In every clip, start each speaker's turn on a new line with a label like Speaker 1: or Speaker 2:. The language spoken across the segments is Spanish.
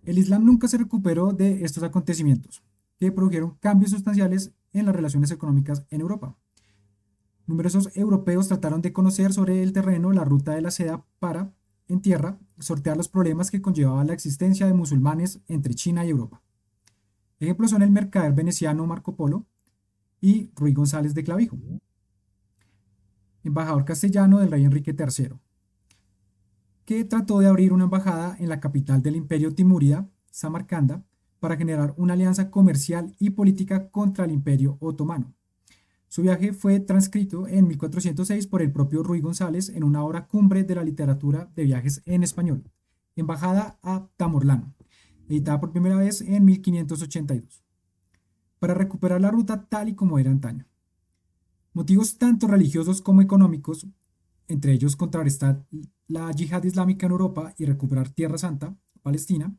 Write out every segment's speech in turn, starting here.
Speaker 1: El Islam nunca se recuperó de estos acontecimientos, que produjeron cambios sustanciales en las relaciones económicas en Europa. Numerosos europeos trataron de conocer sobre el terreno la ruta de la seda para, en tierra, sortear los problemas que conllevaba la existencia de musulmanes entre China y Europa. Ejemplos son el mercader veneciano Marco Polo y Ruy González de Clavijo, embajador castellano del rey Enrique III, que trató de abrir una embajada en la capital del imperio timúrida, Samarcanda, para generar una alianza comercial y política contra el imperio otomano. Su viaje fue transcrito en 1406 por el propio Ruy González en una obra cumbre de la literatura de viajes en español, Embajada a Tamorlano, editada por primera vez en 1582, para recuperar la ruta tal y como era antaño. Motivos tanto religiosos como económicos, entre ellos contrarrestar la yihad islámica en Europa y recuperar Tierra Santa, Palestina,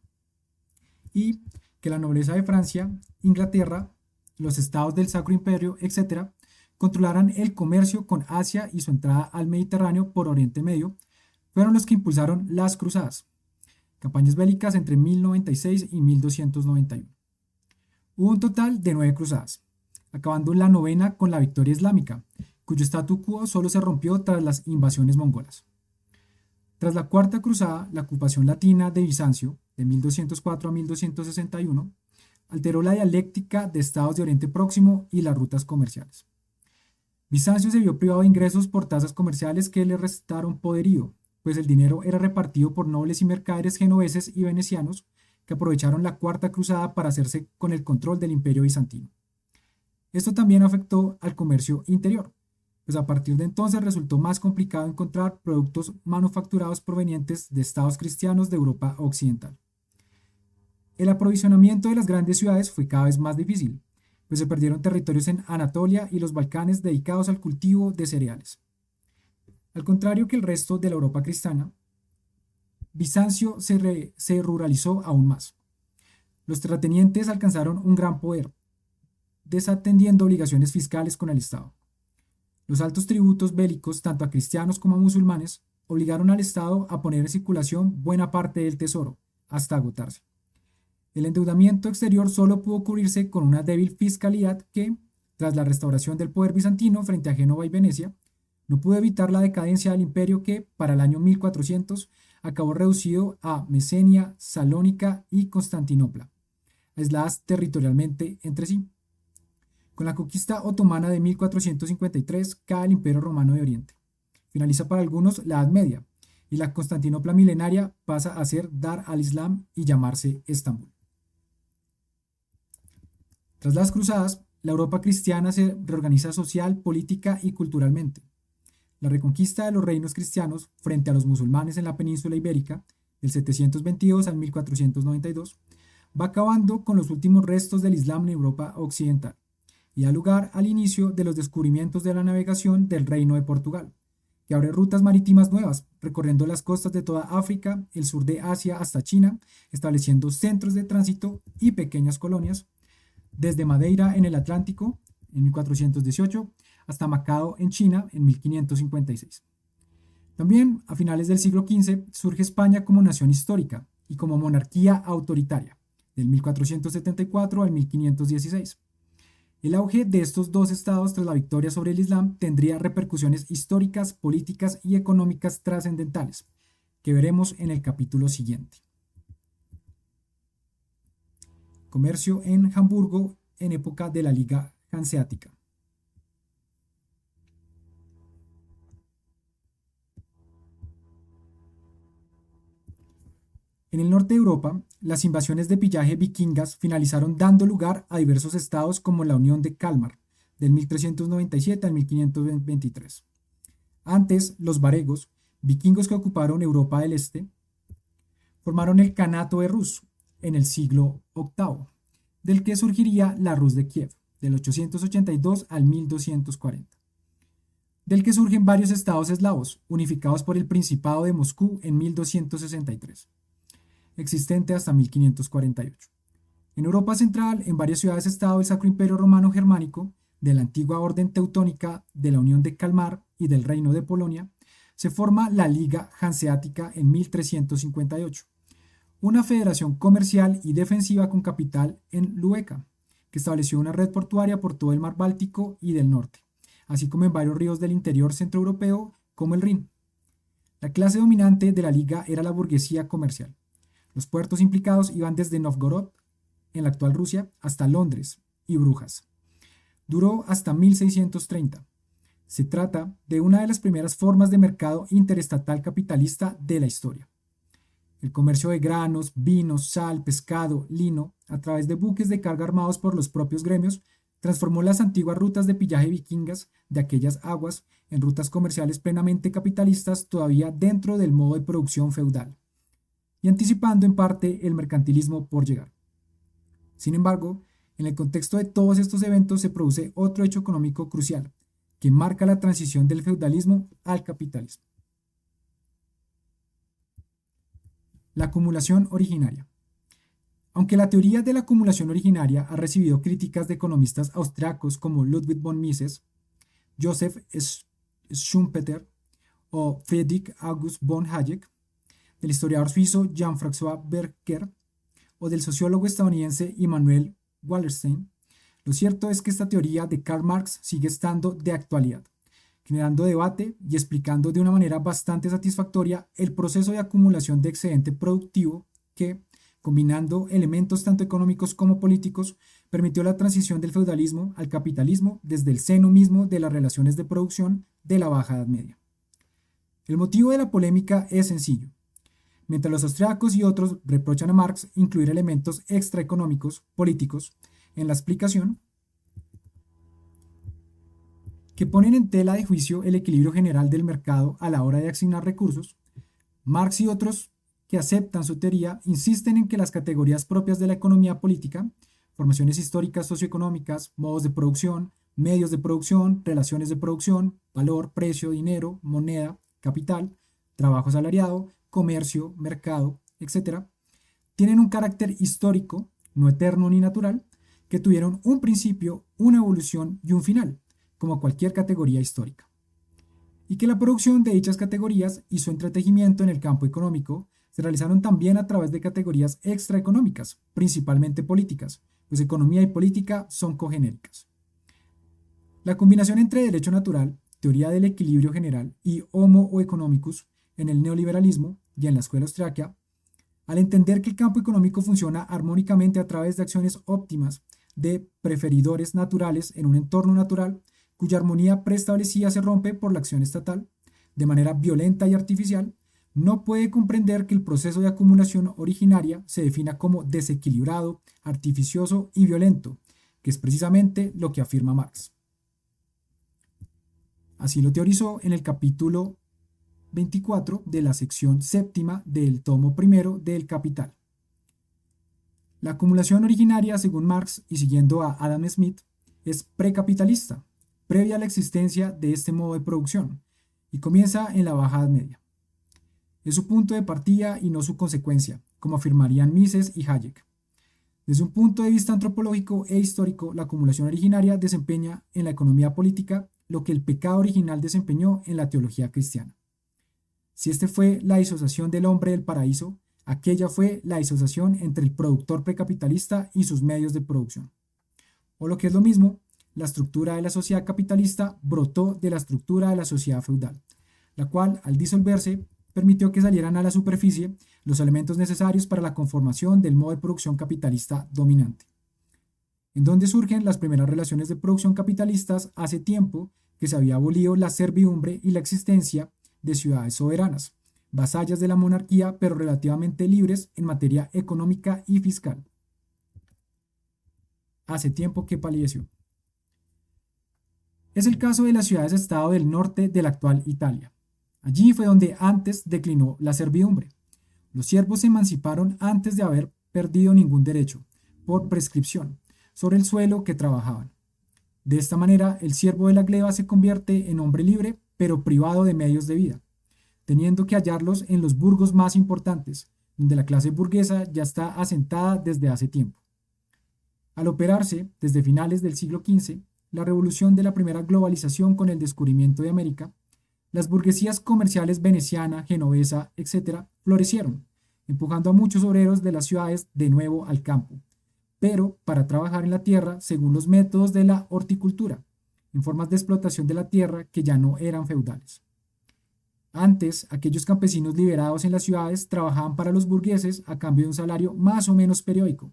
Speaker 1: y que la nobleza de Francia, Inglaterra, los estados del Sacro Imperio, etc., controlaran el comercio con Asia y su entrada al Mediterráneo por Oriente Medio, fueron los que impulsaron las cruzadas, campañas bélicas entre 1096 y 1291. Hubo un total de 9 cruzadas, acabando la novena con la victoria islámica, cuyo statu quo solo se rompió tras las invasiones mongolas. Tras la cuarta cruzada, la ocupación latina de Bizancio, de 1204 a 1261, alteró la dialéctica de estados de Oriente Próximo y las rutas comerciales. Bizancio se vio privado de ingresos por tasas comerciales que le restaron poderío, pues el dinero era repartido por nobles y mercaderes genoveses y venecianos que aprovecharon la cuarta cruzada para hacerse con el control del imperio bizantino. Esto también afectó al comercio interior, pues a partir de entonces resultó más complicado encontrar productos manufacturados provenientes de estados cristianos de Europa Occidental. El aprovisionamiento de las grandes ciudades fue cada vez más difícil, pues se perdieron territorios en Anatolia y los Balcanes dedicados al cultivo de cereales. Al contrario que el resto de la Europa cristiana, Bizancio se ruralizó aún más. Los terratenientes alcanzaron un gran poder, desatendiendo obligaciones fiscales con el Estado. Los altos tributos bélicos, tanto a cristianos como a musulmanes, obligaron al Estado a poner en circulación buena parte del tesoro, hasta agotarse. El endeudamiento exterior solo pudo cubrirse con una débil fiscalidad que, tras la restauración del poder bizantino frente a Génova y Venecia, no pudo evitar la decadencia del imperio que, para el año 1400, acabó reducido a Mesenia, Salónica y Constantinopla, aisladas territorialmente entre sí. Con la conquista otomana de 1453 cae el Imperio Romano de Oriente. Finaliza para algunos la Edad Media y la Constantinopla milenaria pasa a ser Dar al-Islam y llamarse Estambul. Tras las cruzadas, la Europa cristiana se reorganiza social, política y culturalmente. La reconquista de los reinos cristianos frente a los musulmanes en la península ibérica, del 722 al 1492, va acabando con los últimos restos del Islam en Europa occidental y da lugar al inicio de los descubrimientos de la navegación del Reino de Portugal, que abre rutas marítimas nuevas, recorriendo las costas de toda África, el sur de Asia hasta China, estableciendo centros de tránsito y pequeñas colonias, desde Madeira en el Atlántico, en 1418, hasta Macao en China, en 1556. También, a finales del siglo XV, surge España como nación histórica y como monarquía autoritaria, del 1474 al 1516. El auge de estos dos estados tras la victoria sobre el Islam tendría repercusiones históricas, políticas y económicas trascendentales, que veremos en el capítulo siguiente. Comercio en Hamburgo en época de la Liga Hanseática. En el norte de Europa, las invasiones de pillaje vikingas finalizaron dando lugar a diversos estados como la Unión de Kalmar, del 1397 al 1523. Antes, los varegos, vikingos que ocuparon Europa del Este, formaron el Kanato de Rus en el siglo VIII, del que surgiría la Rus de Kiev, del 882 al 1240, del que surgen varios estados eslavos, unificados por el Principado de Moscú en 1263. Existente hasta 1548. En Europa Central, en varias ciudades-estado del Sacro Imperio Romano Germánico, de la antigua Orden Teutónica, de la Unión de Kalmar y del Reino de Polonia, se forma la Liga Hanseática en 1358, una federación comercial y defensiva con capital en Lubeca, que estableció una red portuaria por todo el mar Báltico y del norte, así como en varios ríos del interior centroeuropeo como el Rin. La clase dominante de la liga era la burguesía comercial. Los puertos implicados iban desde Novgorod, en la actual Rusia, hasta Londres y Brujas. Duró hasta 1630. Se trata de una de las primeras formas de mercado interestatal capitalista de la historia. El comercio de granos, vinos, sal, pescado, lino, a través de buques de carga armados por los propios gremios, transformó las antiguas rutas de pillaje vikingas de aquellas aguas en rutas comerciales plenamente capitalistas todavía dentro del modo de producción feudal, y anticipando en parte el mercantilismo por llegar. Sin embargo, en el contexto de todos estos eventos se produce otro hecho económico crucial, que marca la transición del feudalismo al capitalismo. La acumulación originaria. Aunque la teoría de la acumulación originaria ha recibido críticas de economistas austriacos como Ludwig von Mises, Joseph Schumpeter o Friedrich August von Hayek, del historiador suizo Jean-François Berger o del sociólogo estadounidense Immanuel Wallerstein, lo cierto es que esta teoría de Karl Marx sigue estando de actualidad, generando debate y explicando de una manera bastante satisfactoria el proceso de acumulación de excedente productivo que, combinando elementos tanto económicos como políticos, permitió la transición del feudalismo al capitalismo desde el seno mismo de las relaciones de producción de la Baja Edad Media. El motivo de la polémica es sencillo. Mientras los austriacos y otros reprochan a Marx incluir elementos extraeconómicos, políticos, en la explicación, que ponen en tela de juicio el equilibrio general del mercado a la hora de asignar recursos, Marx y otros que aceptan su teoría insisten en que las categorías propias de la economía política, formaciones históricas socioeconómicas, modos de producción, medios de producción, relaciones de producción, valor, precio, dinero, moneda, capital, trabajo asalariado, comercio, mercado, etc., tienen un carácter histórico, no eterno ni natural, que tuvieron un principio, una evolución y un final, como cualquier categoría histórica. Y que la producción de dichas categorías y su entretejimiento en el campo económico se realizaron también a través de categorías extraeconómicas, principalmente políticas, pues economía y política son cogenéricas. La combinación entre derecho natural, teoría del equilibrio general y homo economicus en el neoliberalismo y en la escuela austriaca, al entender que el campo económico funciona armónicamente a través de acciones óptimas de preferidores naturales en un entorno natural, cuya armonía preestablecida se rompe por la acción estatal, de manera violenta y artificial, no puede comprender que el proceso de acumulación originaria se defina como desequilibrado, artificioso y violento, que es precisamente lo que afirma Marx. Así lo teorizó en el capítulo 24 de la sección séptima del tomo primero del Capital. La acumulación originaria, según Marx y siguiendo a Adam Smith, es precapitalista, previa a la existencia de este modo de producción, y comienza en la Baja Edad Media. Es su punto de partida y no su consecuencia, como afirmarían Mises y Hayek. Desde un punto de vista antropológico e histórico, la acumulación originaria desempeña en la economía política lo que el pecado original desempeñó en la teología cristiana. Si este fue la disociación del hombre del paraíso, aquella fue la disociación entre el productor precapitalista y sus medios de producción. O lo que es lo mismo, la estructura de la sociedad capitalista brotó de la estructura de la sociedad feudal, la cual, al disolverse, permitió que salieran a la superficie los elementos necesarios para la conformación del modo de producción capitalista dominante. En donde surgen las primeras relaciones de producción capitalistas hace tiempo que se había abolido la servidumbre y la existencia de ciudades soberanas, vasallas de la monarquía pero relativamente libres en materia económica y fiscal. Hace tiempo que palideció. Es el caso de las ciudades-estado del norte de la actual Italia. Allí fue donde antes declinó la servidumbre. Los siervos se emanciparon antes de haber perdido ningún derecho, por prescripción, sobre el suelo que trabajaban. De esta manera, el siervo de la gleba se convierte en hombre libre, pero privado de medios de vida, teniendo que hallarlos en los burgos más importantes, donde la clase burguesa ya está asentada desde hace tiempo. Al operarse, desde finales del siglo XV, la revolución de la primera globalización con el descubrimiento de América, las burguesías comerciales veneciana, genovesa, etc., florecieron, empujando a muchos obreros de las ciudades de nuevo al campo, pero para trabajar en la tierra según los métodos de la horticultura, en formas de explotación de la tierra que ya no eran feudales. Antes, aquellos campesinos liberados en las ciudades trabajaban para los burgueses a cambio de un salario más o menos periódico,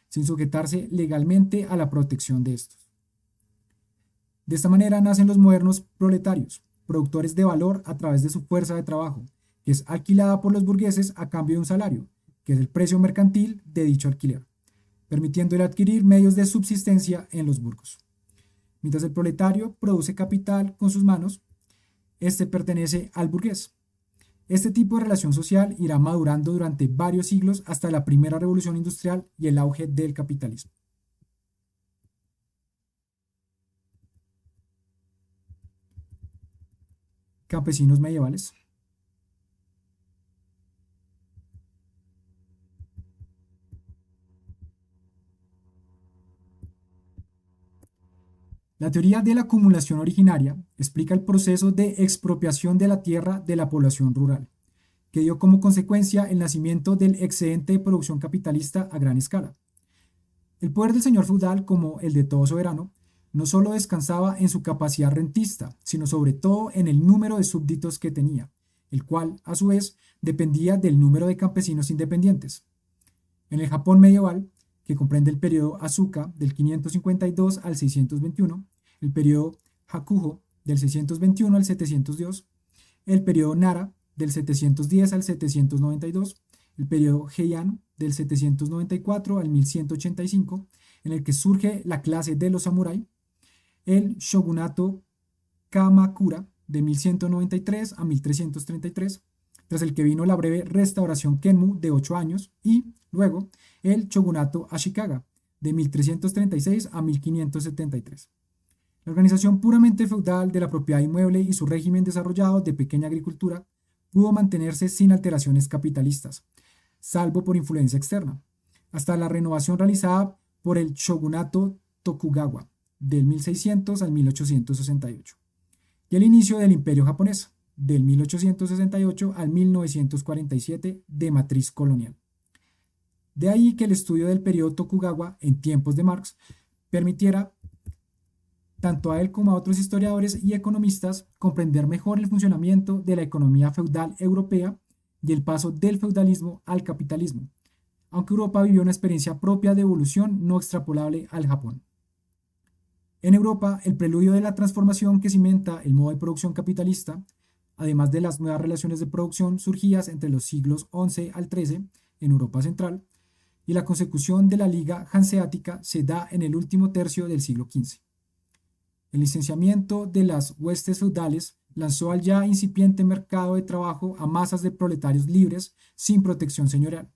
Speaker 1: sin sujetarse legalmente a la protección de estos. De esta manera nacen los modernos proletarios, productores de valor a través de su fuerza de trabajo, que es alquilada por los burgueses a cambio de un salario, que es el precio mercantil de dicho alquiler, permitiéndole adquirir medios de subsistencia en los burgos. Mientras el proletario produce capital con sus manos, este pertenece al burgués. Este tipo de relación social irá madurando durante varios siglos hasta la primera revolución industrial y el auge del capitalismo. Campesinos medievales. La teoría de la acumulación originaria explica el proceso de expropiación de la tierra de la población rural, que dio como consecuencia el nacimiento del excedente de producción capitalista a gran escala. El poder del señor feudal, como el de todo soberano, no solo descansaba en su capacidad rentista, sino sobre todo en el número de súbditos que tenía, el cual, a su vez, dependía del número de campesinos independientes. En el Japón medieval, que comprende el periodo Asuka del 552 al 621, el periodo Hakuho del 621 al 702, el periodo Nara del 710 al 792, el periodo Heian del 794 al 1185, en el que surge la clase de los samurái, el shogunato Kamakura de 1193 a 1333, tras el que vino la breve restauración Kenmu de 8 años, y luego el shogunato Ashikaga de 1336 a 1573. La organización puramente feudal de la propiedad inmueble y su régimen desarrollado de pequeña agricultura pudo mantenerse sin alteraciones capitalistas, salvo por influencia externa, hasta la renovación realizada por el shogunato Tokugawa del 1600 al 1868 y el inicio del Imperio japonés del 1868 al 1947 de matriz colonial. De ahí que el estudio del periodo Tokugawa en tiempos de Marx permitiera tanto a él como a otros historiadores y economistas comprender mejor el funcionamiento de la economía feudal europea y el paso del feudalismo al capitalismo, aunque Europa vivió una experiencia propia de evolución no extrapolable al Japón. En Europa, el preludio de la transformación que cimenta el modo de producción capitalista, además de las nuevas relaciones de producción surgidas entre los siglos XI al XIII en Europa Central, y la consecución de la Liga Hanseática se da en el último tercio del siglo XV. El licenciamiento de las huestes feudales lanzó al ya incipiente mercado de trabajo a masas de proletarios libres sin protección señorial.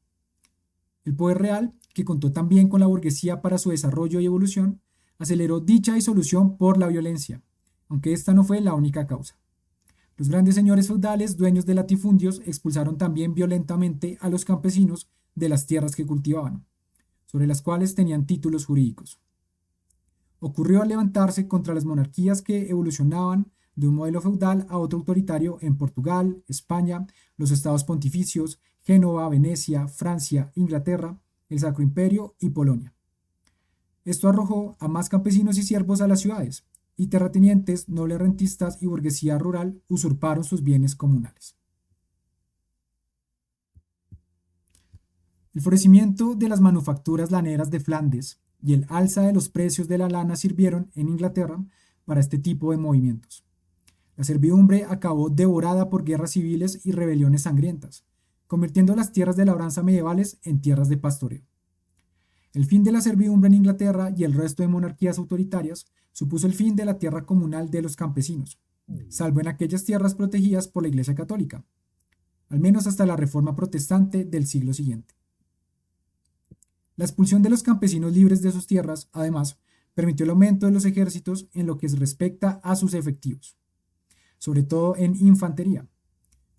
Speaker 1: El poder real, que contó también con la burguesía para su desarrollo y evolución, aceleró dicha disolución por la violencia, aunque esta no fue la única causa. Los grandes señores feudales, dueños de latifundios, expulsaron también violentamente a los campesinos de las tierras que cultivaban, sobre las cuales tenían títulos jurídicos. Ocurrió al levantarse contra las monarquías que evolucionaban de un modelo feudal a otro autoritario en Portugal, España, los estados pontificios, Génova, Venecia, Francia, Inglaterra, el Sacro Imperio y Polonia. Esto arrojó a más campesinos y siervos a las ciudades, y terratenientes, nobles rentistas y burguesía rural usurparon sus bienes comunales. El florecimiento de las manufacturas laneras de Flandes y el alza de los precios de la lana sirvieron en Inglaterra para este tipo de movimientos. La servidumbre acabó devorada por guerras civiles y rebeliones sangrientas, convirtiendo las tierras de labranza medievales en tierras de pastoreo. El fin de la servidumbre en Inglaterra y el resto de monarquías autoritarias supuso el fin de la tierra comunal de los campesinos, salvo en aquellas tierras protegidas por la Iglesia Católica, al menos hasta la Reforma Protestante del siglo siguiente. La expulsión de los campesinos libres de sus tierras, además, permitió el aumento de los ejércitos en lo que respecta a sus efectivos, sobre todo en infantería.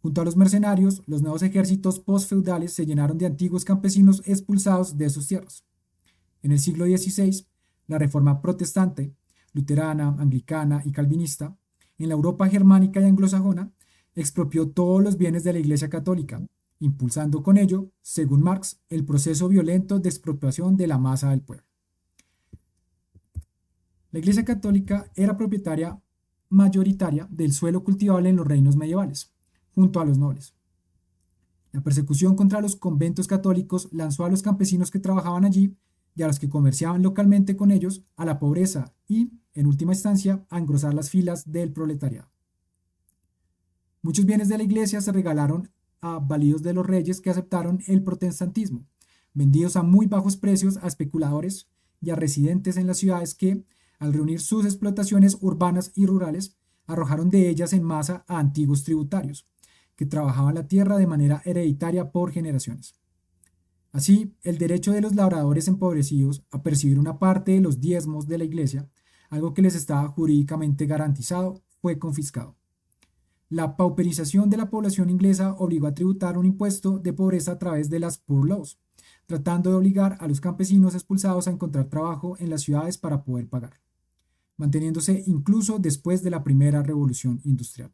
Speaker 1: Junto a los mercenarios, los nuevos ejércitos postfeudales se llenaron de antiguos campesinos expulsados de sus tierras. En el siglo XVI, la Reforma protestante, luterana, anglicana y calvinista, en la Europa germánica y anglosajona, expropió todos los bienes de la Iglesia Católica, impulsando con ello, según Marx, el proceso violento de expropiación de la masa del pueblo. La Iglesia Católica era propietaria mayoritaria del suelo cultivable en los reinos medievales, junto a los nobles. La persecución contra los conventos católicos lanzó a los campesinos que trabajaban allí y a los que comerciaban localmente con ellos a la pobreza y, en última instancia, a engrosar las filas del proletariado. Muchos bienes de la Iglesia se regalaron a validos de los reyes que aceptaron el protestantismo, vendidos a muy bajos precios a especuladores y a residentes en las ciudades que, al reunir sus explotaciones urbanas y rurales, arrojaron de ellas en masa a antiguos tributarios, que trabajaban la tierra de manera hereditaria por generaciones. Así, el derecho de los labradores empobrecidos a percibir una parte de los diezmos de la Iglesia, algo que les estaba jurídicamente garantizado, fue confiscado. La pauperización de la población inglesa obligó a tributar un impuesto de pobreza a través de las Poor Laws, tratando de obligar a los campesinos expulsados a encontrar trabajo en las ciudades para poder pagar, manteniéndose incluso después de la primera revolución industrial.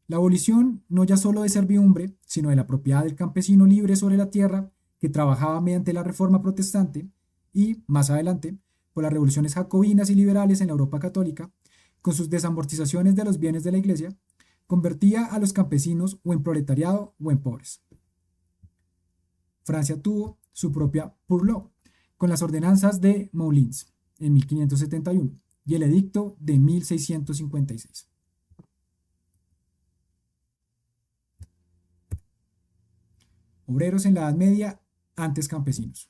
Speaker 1: La abolición no ya solo de servidumbre, sino de la propiedad del campesino libre sobre la tierra que trabajaba mediante la reforma protestante y, más adelante, por las revoluciones jacobinas y liberales en la Europa católica, con sus desamortizaciones de los bienes de la Iglesia, convertía a los campesinos o en proletariado o en pobres. Francia tuvo su propia Poor Law, con las ordenanzas de Moulins en 1571 y el edicto de 1656. Obreros en la Edad Media, antes campesinos.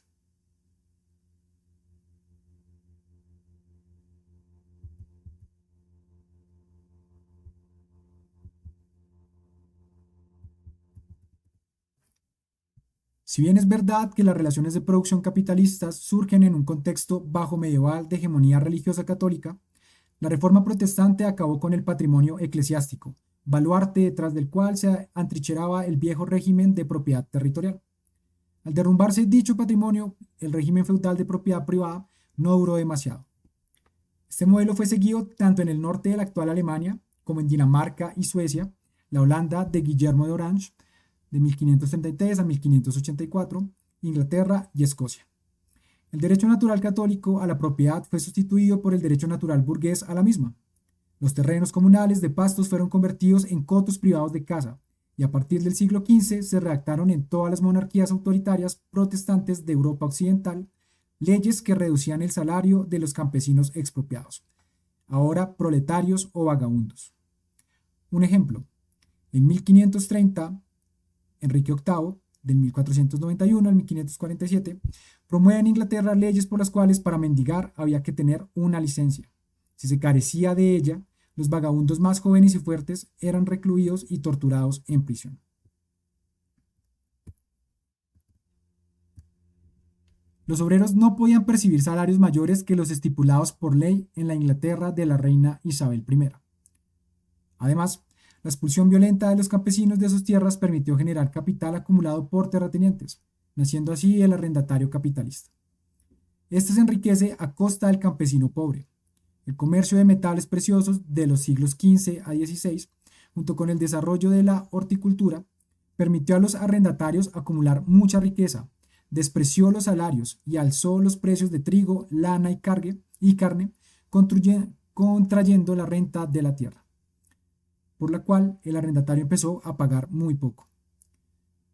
Speaker 1: Si bien es verdad que las relaciones de producción capitalistas surgen en un contexto bajo medieval de hegemonía religiosa católica, la reforma protestante acabó con el patrimonio eclesiástico, baluarte detrás del cual se atrincheraba el viejo régimen de propiedad territorial. Al derrumbarse dicho patrimonio, el régimen feudal de propiedad privada no duró demasiado. Este modelo fue seguido tanto en el norte de la actual Alemania como en Dinamarca y Suecia, la Holanda de Guillermo de Orange, de 1533 a 1584, Inglaterra y Escocia. El derecho natural católico a la propiedad fue sustituido por el derecho natural burgués a la misma. Los terrenos comunales de pastos fueron convertidos en cotos privados de caza, y a partir del siglo XV se redactaron en todas las monarquías autoritarias protestantes de Europa Occidental leyes que reducían el salario de los campesinos expropiados, ahora proletarios o vagabundos. Un ejemplo, en 1530, Enrique VIII, del 1491 al 1547, promueve en Inglaterra leyes por las cuales para mendigar había que tener una licencia. Si se carecía de ella, los vagabundos más jóvenes y fuertes eran recluidos y torturados en prisión. Los obreros no podían percibir salarios mayores que los estipulados por ley en la Inglaterra de la reina Isabel I. Además, la expulsión violenta de los campesinos de sus tierras permitió generar capital acumulado por terratenientes, naciendo así el arrendatario capitalista. Este se enriquece a costa del campesino pobre. El comercio de metales preciosos de los siglos XV a XVI, junto con el desarrollo de la horticultura, permitió a los arrendatarios acumular mucha riqueza, despreció los salarios y alzó los precios de trigo, lana y carne, contrayendo la renta de la tierra, por la cual el arrendatario empezó a pagar muy poco.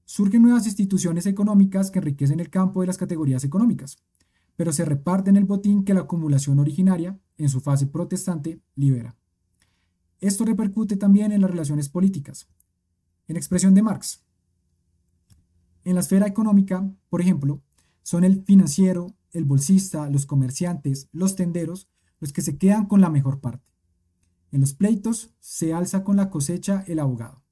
Speaker 1: Surgen nuevas instituciones económicas que enriquecen el campo de las categorías económicas, pero se reparten el botín que la acumulación originaria, en su fase protestante, libera. Esto repercute también en las relaciones políticas. En expresión de Marx, en la esfera económica, por ejemplo, son el financiero, el bolsista, los comerciantes, los tenderos, los que se quedan con la mejor parte. En los pleitos se alza con la cosecha el abogado.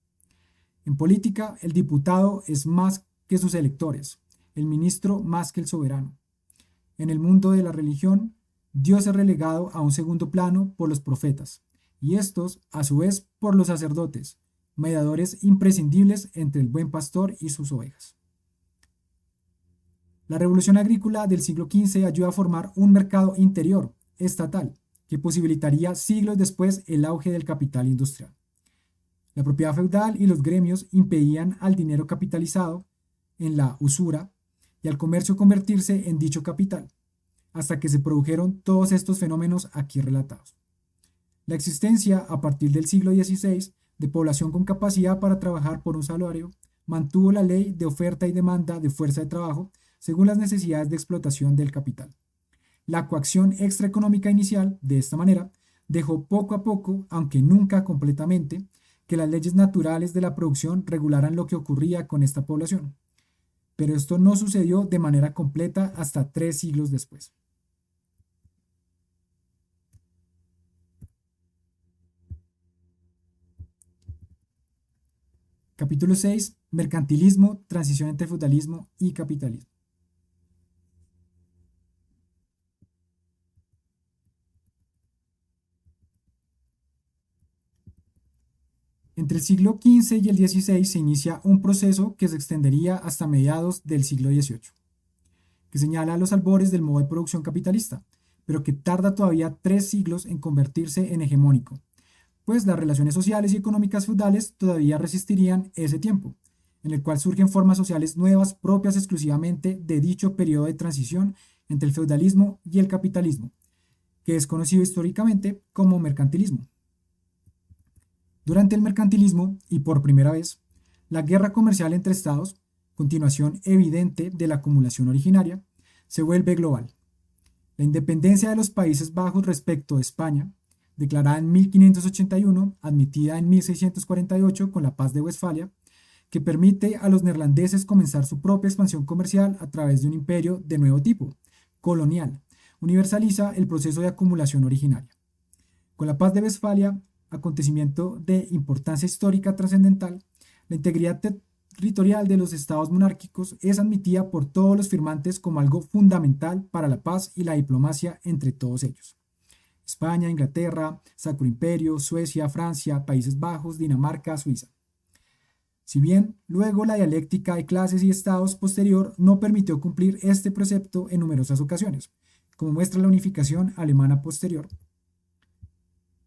Speaker 1: En política, el diputado es más que sus electores, el ministro más que el soberano. En el mundo de la religión, Dios es relegado a un segundo plano por los profetas, y estos, a su vez, por los sacerdotes, mediadores imprescindibles entre el buen pastor y sus ovejas. La revolución agrícola del siglo XV ayuda a formar un mercado interior, estatal, que posibilitaría siglos después el auge del capital industrial. La propiedad feudal y los gremios impedían al dinero capitalizado en la usura y al comercio convertirse en dicho capital, hasta que se produjeron todos estos fenómenos aquí relatados. La existencia, a partir del siglo XVI, de población con capacidad para trabajar por un salario, mantuvo la ley de oferta y demanda de fuerza de trabajo según las necesidades de explotación del capital. La coacción extraeconómica inicial, de esta manera, dejó poco a poco, aunque nunca completamente, que las leyes naturales de la producción regularan lo que ocurría con esta población. Pero esto no sucedió de manera completa hasta 3 siglos después. Capítulo 6. Mercantilismo, transición entre feudalismo y capitalismo. Entre el siglo XV y el XVI se inicia un proceso que se extendería hasta mediados del siglo XVIII, que señala los albores del modo de producción capitalista, pero que tarda todavía 3 siglos en convertirse en hegemónico, pues las relaciones sociales y económicas feudales todavía resistirían ese tiempo, en el cual surgen formas sociales nuevas propias exclusivamente de dicho periodo de transición entre el feudalismo y el capitalismo, que es conocido históricamente como mercantilismo. Durante el mercantilismo, y por primera vez, la guerra comercial entre estados, continuación evidente de la acumulación originaria, se vuelve global. La independencia de los Países Bajos respecto de España, declarada en 1581, admitida en 1648 con la Paz de Westfalia, que permite a los neerlandeses comenzar su propia expansión comercial a través de un imperio de nuevo tipo, colonial, universaliza el proceso de acumulación originaria. Con la Paz de Westfalia, acontecimiento de importancia histórica trascendental, la integridad territorial de los estados monárquicos es admitida por todos los firmantes como algo fundamental para la paz y la diplomacia entre todos ellos. España, Inglaterra, Sacro Imperio, Suecia, Francia, Países Bajos, Dinamarca, Suiza. Si bien luego la dialéctica de clases y estados posterior no permitió cumplir este precepto en numerosas ocasiones, como muestra la unificación alemana posterior,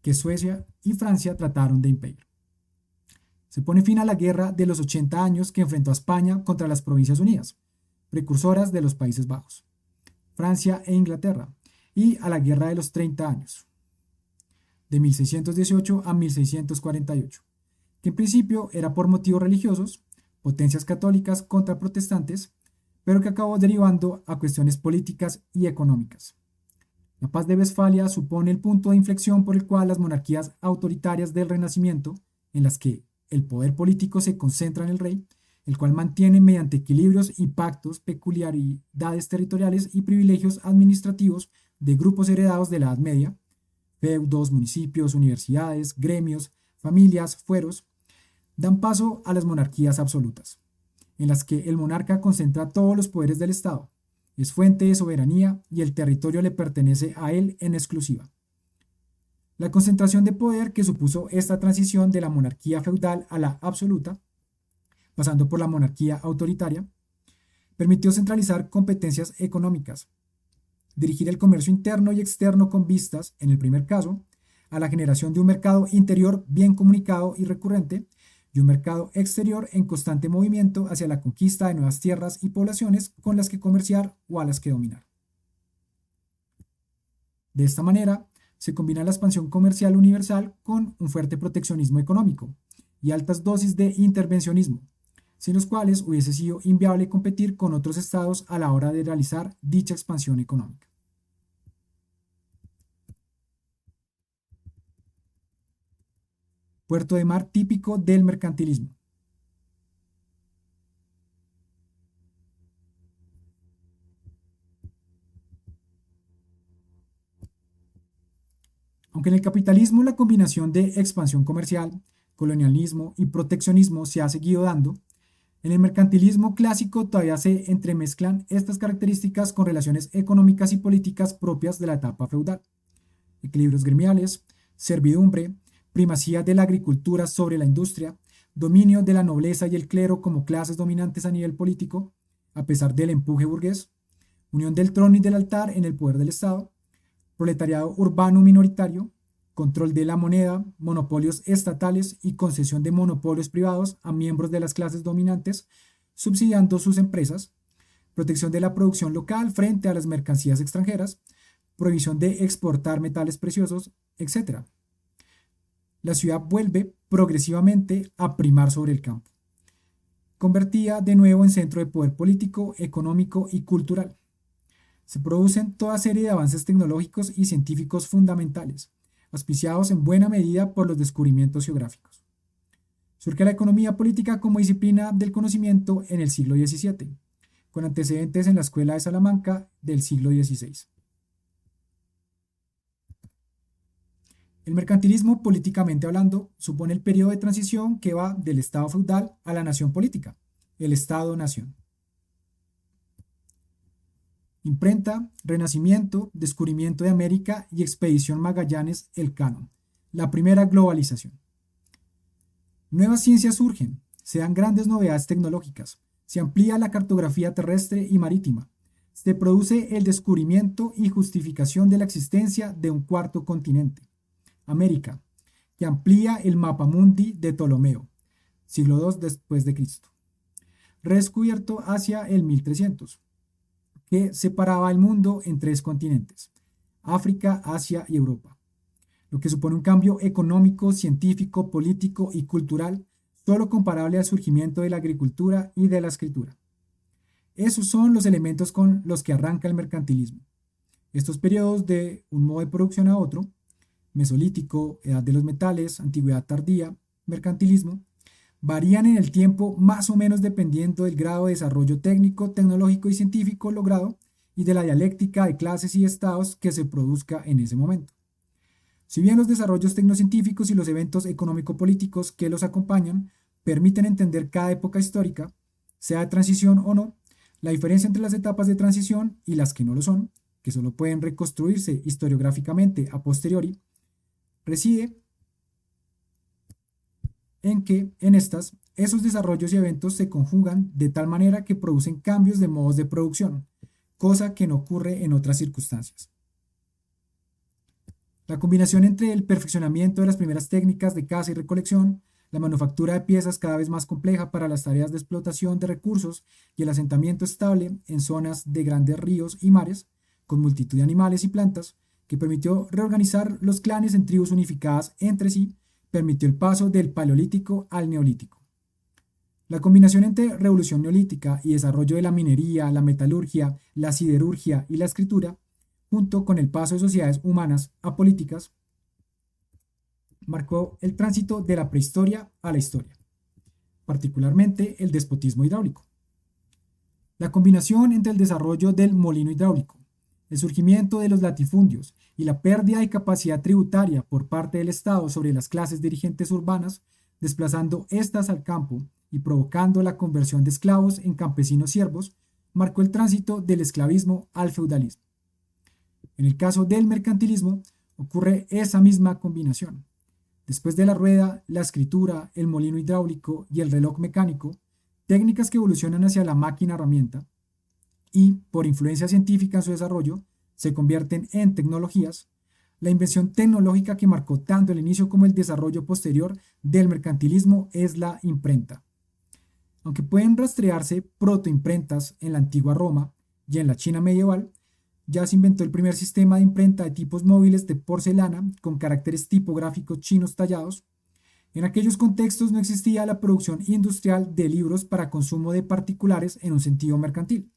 Speaker 1: que Suecia y Francia trataron de impedir. Se pone fin a la guerra de los 80 años que enfrentó a España contra las Provincias Unidas, precursoras de los Países Bajos, Francia e Inglaterra, y a la guerra de los 30 años, de 1618 a 1648, que en principio era por motivos religiosos, potencias católicas contra protestantes, pero que acabó derivando a cuestiones políticas y económicas. La Paz de Westfalia supone el punto de inflexión por el cual las monarquías autoritarias del Renacimiento, en las que el poder político se concentra en el rey, el cual mantiene mediante equilibrios y pactos peculiaridades territoriales y privilegios administrativos de grupos heredados de la Edad Media, feudos, municipios, universidades, gremios, familias, fueros, dan paso a las monarquías absolutas, en las que el monarca concentra todos los poderes del Estado, es fuente de soberanía y el territorio le pertenece a él en exclusiva. La concentración de poder que supuso esta transición de la monarquía feudal a la absoluta, pasando por la monarquía autoritaria, permitió centralizar competencias económicas, dirigir el comercio interno y externo con vistas, en el primer caso, a la generación de un mercado interior bien comunicado y recurrente, y un mercado exterior en constante movimiento hacia la conquista de nuevas tierras y poblaciones con las que comerciar o a las que dominar. De esta manera, se combina la expansión comercial universal con un fuerte proteccionismo económico y altas dosis de intervencionismo, sin los cuales hubiese sido inviable competir con otros estados a la hora de realizar dicha expansión económica. Puerto de mar típico del mercantilismo. Aunque en el capitalismo la combinación de expansión comercial, colonialismo y proteccionismo se ha seguido dando, en el mercantilismo clásico todavía se entremezclan estas características con relaciones económicas y políticas propias de la etapa feudal. Equilibrios gremiales, servidumbre, primacía de la agricultura sobre la industria, dominio de la nobleza y el clero como clases dominantes a nivel político, a pesar del empuje burgués, unión del trono y del altar en el poder del Estado, proletariado urbano minoritario, control de la moneda, monopolios estatales y concesión de monopolios privados a miembros de las clases dominantes, subsidiando sus empresas, protección de la producción local frente a las mercancías extranjeras, prohibición de exportar metales preciosos, etc. La ciudad vuelve progresivamente a primar sobre el campo, convertida de nuevo en centro de poder político, económico y cultural. Se producen toda serie de avances tecnológicos y científicos fundamentales, auspiciados en buena medida por los descubrimientos geográficos. Surge la economía política como disciplina del conocimiento en el siglo XVII, con antecedentes en la Escuela de Salamanca del siglo XVI. El mercantilismo, políticamente hablando, supone el periodo de transición que va del Estado feudal a la nación política, el Estado-nación. Imprenta, Renacimiento, descubrimiento de América y expedición Magallanes-Elcano, la primera globalización. Nuevas ciencias surgen, se dan grandes novedades tecnológicas, se amplía la cartografía terrestre y marítima, se produce el descubrimiento y justificación de la existencia de un cuarto continente, América, que amplía el mapa mundi de Ptolomeo, siglo II después de Cristo, redescubierto hacia el 1300, que separaba el mundo en 3 continentes, África, Asia y Europa, lo que supone un cambio económico, científico, político y cultural solo comparable al surgimiento de la agricultura y de la escritura. Esos son los elementos con los que arranca el mercantilismo. Estos periodos de un modo de producción a otro, Mesolítico, Edad de los Metales, Antigüedad tardía, mercantilismo, varían en el tiempo más o menos dependiendo del grado de desarrollo técnico, tecnológico y científico logrado y de la dialéctica de clases y estados que se produzca en ese momento. Si bien los desarrollos tecnocientíficos y los eventos económico-políticos que los acompañan permiten entender cada época histórica, sea de transición o no, la diferencia entre las etapas de transición y las que no lo son, que solo pueden reconstruirse historiográficamente a posteriori, reside en que en estas, esos desarrollos y eventos se conjugan de tal manera que producen cambios de modos de producción, cosa que no ocurre en otras circunstancias. La combinación entre el perfeccionamiento de las primeras técnicas de caza y recolección, la manufactura de piezas cada vez más compleja para las tareas de explotación de recursos y el asentamiento estable en zonas de grandes ríos y mares, con multitud de animales y plantas, que permitió reorganizar los clanes en tribus unificadas entre sí, permitió el paso del Paleolítico al Neolítico. La combinación entre revolución neolítica y desarrollo de la minería, la metalurgia, la siderurgia y la escritura, junto con el paso de sociedades humanas a políticas, marcó el tránsito de la prehistoria a la historia, particularmente el despotismo hidráulico. La combinación entre el desarrollo del molino hidráulico, el surgimiento de los latifundios y la pérdida de capacidad tributaria por parte del Estado sobre las clases dirigentes urbanas, desplazando éstas al campo y provocando la conversión de esclavos en campesinos siervos, marcó el tránsito del esclavismo al feudalismo. En el caso del mercantilismo, ocurre esa misma combinación. Después de la rueda, la escritura, el molino hidráulico y el reloj mecánico, técnicas que evolucionan hacia la máquina herramienta, y, por influencia científica en su desarrollo, se convierten en tecnologías, la invención tecnológica que marcó tanto el inicio como el desarrollo posterior del mercantilismo es la imprenta. Aunque pueden rastrearse protoimprentas en la antigua Roma y en la China medieval, ya se inventó el primer sistema de imprenta de tipos móviles de porcelana con caracteres tipográficos chinos tallados. En aquellos contextos no existía la producción industrial de libros para consumo de particulares en un sentido mercantil.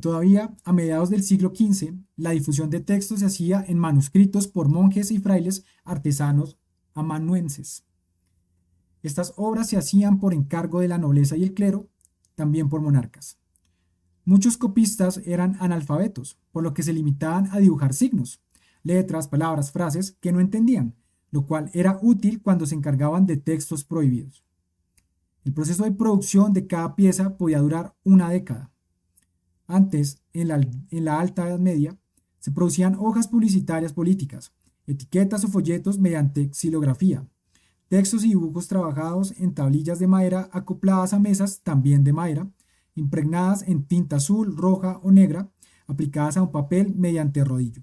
Speaker 1: Todavía a mediados del siglo XV, la difusión de textos se hacía en manuscritos por monjes y frailes artesanos amanuenses. Estas obras se hacían por encargo de la nobleza y el clero, también por monarcas. Muchos copistas eran analfabetos, por lo que se limitaban a dibujar signos, letras, palabras, frases que no entendían, lo cual era útil cuando se encargaban de textos prohibidos. El proceso de producción de cada pieza podía durar una década. Antes, en la Alta Edad Media, se producían hojas publicitarias políticas, etiquetas o folletos mediante xilografía, textos y dibujos trabajados en tablillas de madera acopladas a mesas también de madera, impregnadas en tinta azul, roja o negra, aplicadas a un papel mediante rodillo.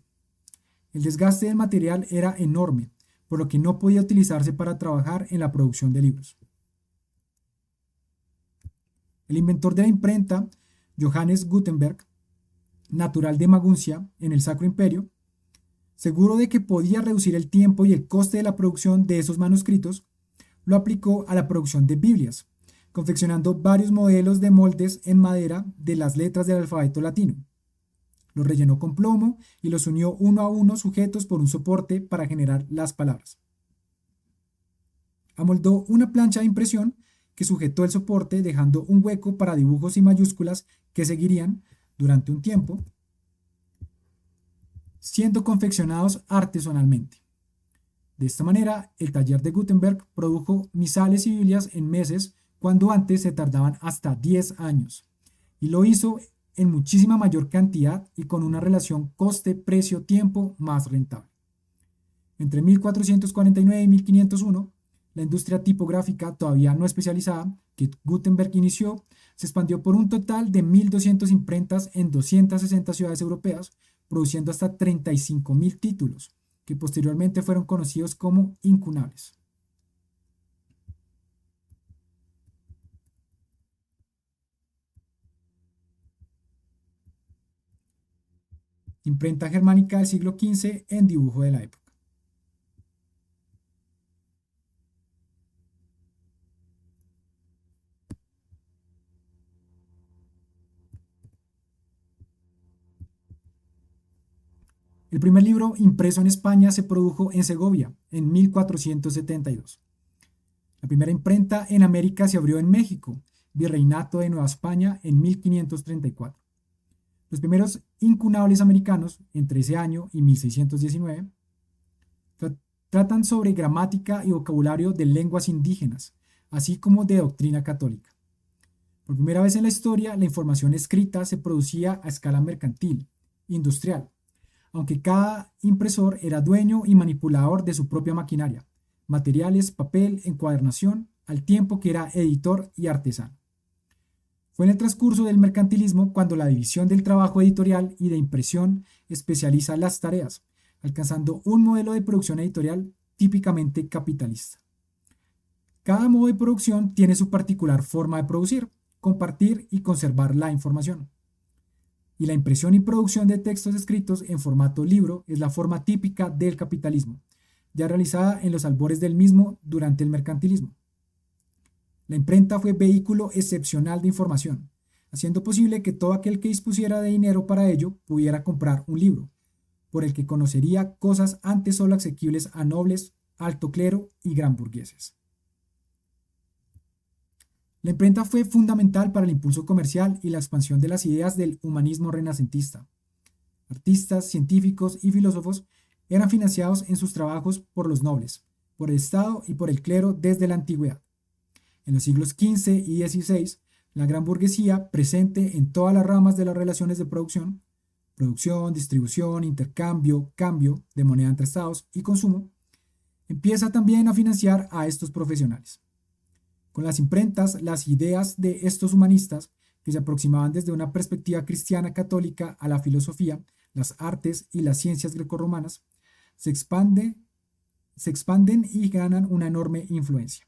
Speaker 1: El desgaste del material era enorme, por lo que no podía utilizarse para trabajar en la producción de libros. El inventor de la imprenta, Johannes Gutenberg, natural de Maguncia, en el Sacro Imperio, seguro de que podía reducir el tiempo y el coste de la producción de esos manuscritos, lo aplicó a la producción de Biblias, confeccionando varios modelos de moldes en madera de las letras del alfabeto latino. Los rellenó con plomo y los unió uno a uno sujetos por un soporte para generar las palabras. Amoldó una plancha de impresión que sujetó el soporte dejando un hueco para dibujos y mayúsculas que seguirían, durante un tiempo, siendo confeccionados artesanalmente. De esta manera, el taller de Gutenberg produjo misales y Biblias en meses cuando antes se tardaban hasta 10 años, y lo hizo en muchísima mayor cantidad y con una relación coste-precio-tiempo más rentable. Entre 1449 y 1501, la industria tipográfica todavía no especializada que Gutenberg inició se expandió por un total de 1.200 imprentas en 260 ciudades europeas, produciendo hasta 35.000 títulos, que posteriormente fueron conocidos como incunables. Imprenta germánica del siglo XV en dibujo de la época. El primer libro impreso en España se produjo en Segovia en 1472. La primera imprenta en América se abrió en México, Virreinato de Nueva España, en 1534. Los primeros incunables americanos, entre ese año y 1619, tratan sobre gramática y vocabulario de lenguas indígenas, así como de doctrina católica. Por primera vez en la historia, la información escrita se producía a escala mercantil, industrial, aunque cada impresor era dueño y manipulador de su propia maquinaria, materiales, papel, encuadernación, al tiempo que era editor y artesano. Fue en el transcurso del mercantilismo cuando la división del trabajo editorial y de impresión especializa las tareas, alcanzando un modelo de producción editorial típicamente capitalista. Cada modo de producción tiene su particular forma de producir, compartir y conservar la información. Y la impresión y producción de textos escritos en formato libro es la forma típica del capitalismo, ya realizada en los albores del mismo durante el mercantilismo. La imprenta fue vehículo excepcional de información, haciendo posible que todo aquel que dispusiera de dinero para ello pudiera comprar un libro, por el que conocería cosas antes solo asequibles a nobles, alto clero y gran burgueses. La imprenta fue fundamental para el impulso comercial y la expansión de las ideas del humanismo renacentista. Artistas, científicos y filósofos eran financiados en sus trabajos por los nobles, por el Estado y por el clero desde la antigüedad. En los siglos XV y XVI, la gran burguesía, presente en todas las ramas de las relaciones de producción, distribución, intercambio, cambio de moneda entre estados y consumo, empieza también a financiar a estos profesionales. Con las imprentas, las ideas de estos humanistas, que se aproximaban desde una perspectiva cristiana católica a la filosofía, las artes y las ciencias grecorromanas, se expanden y ganan una enorme influencia.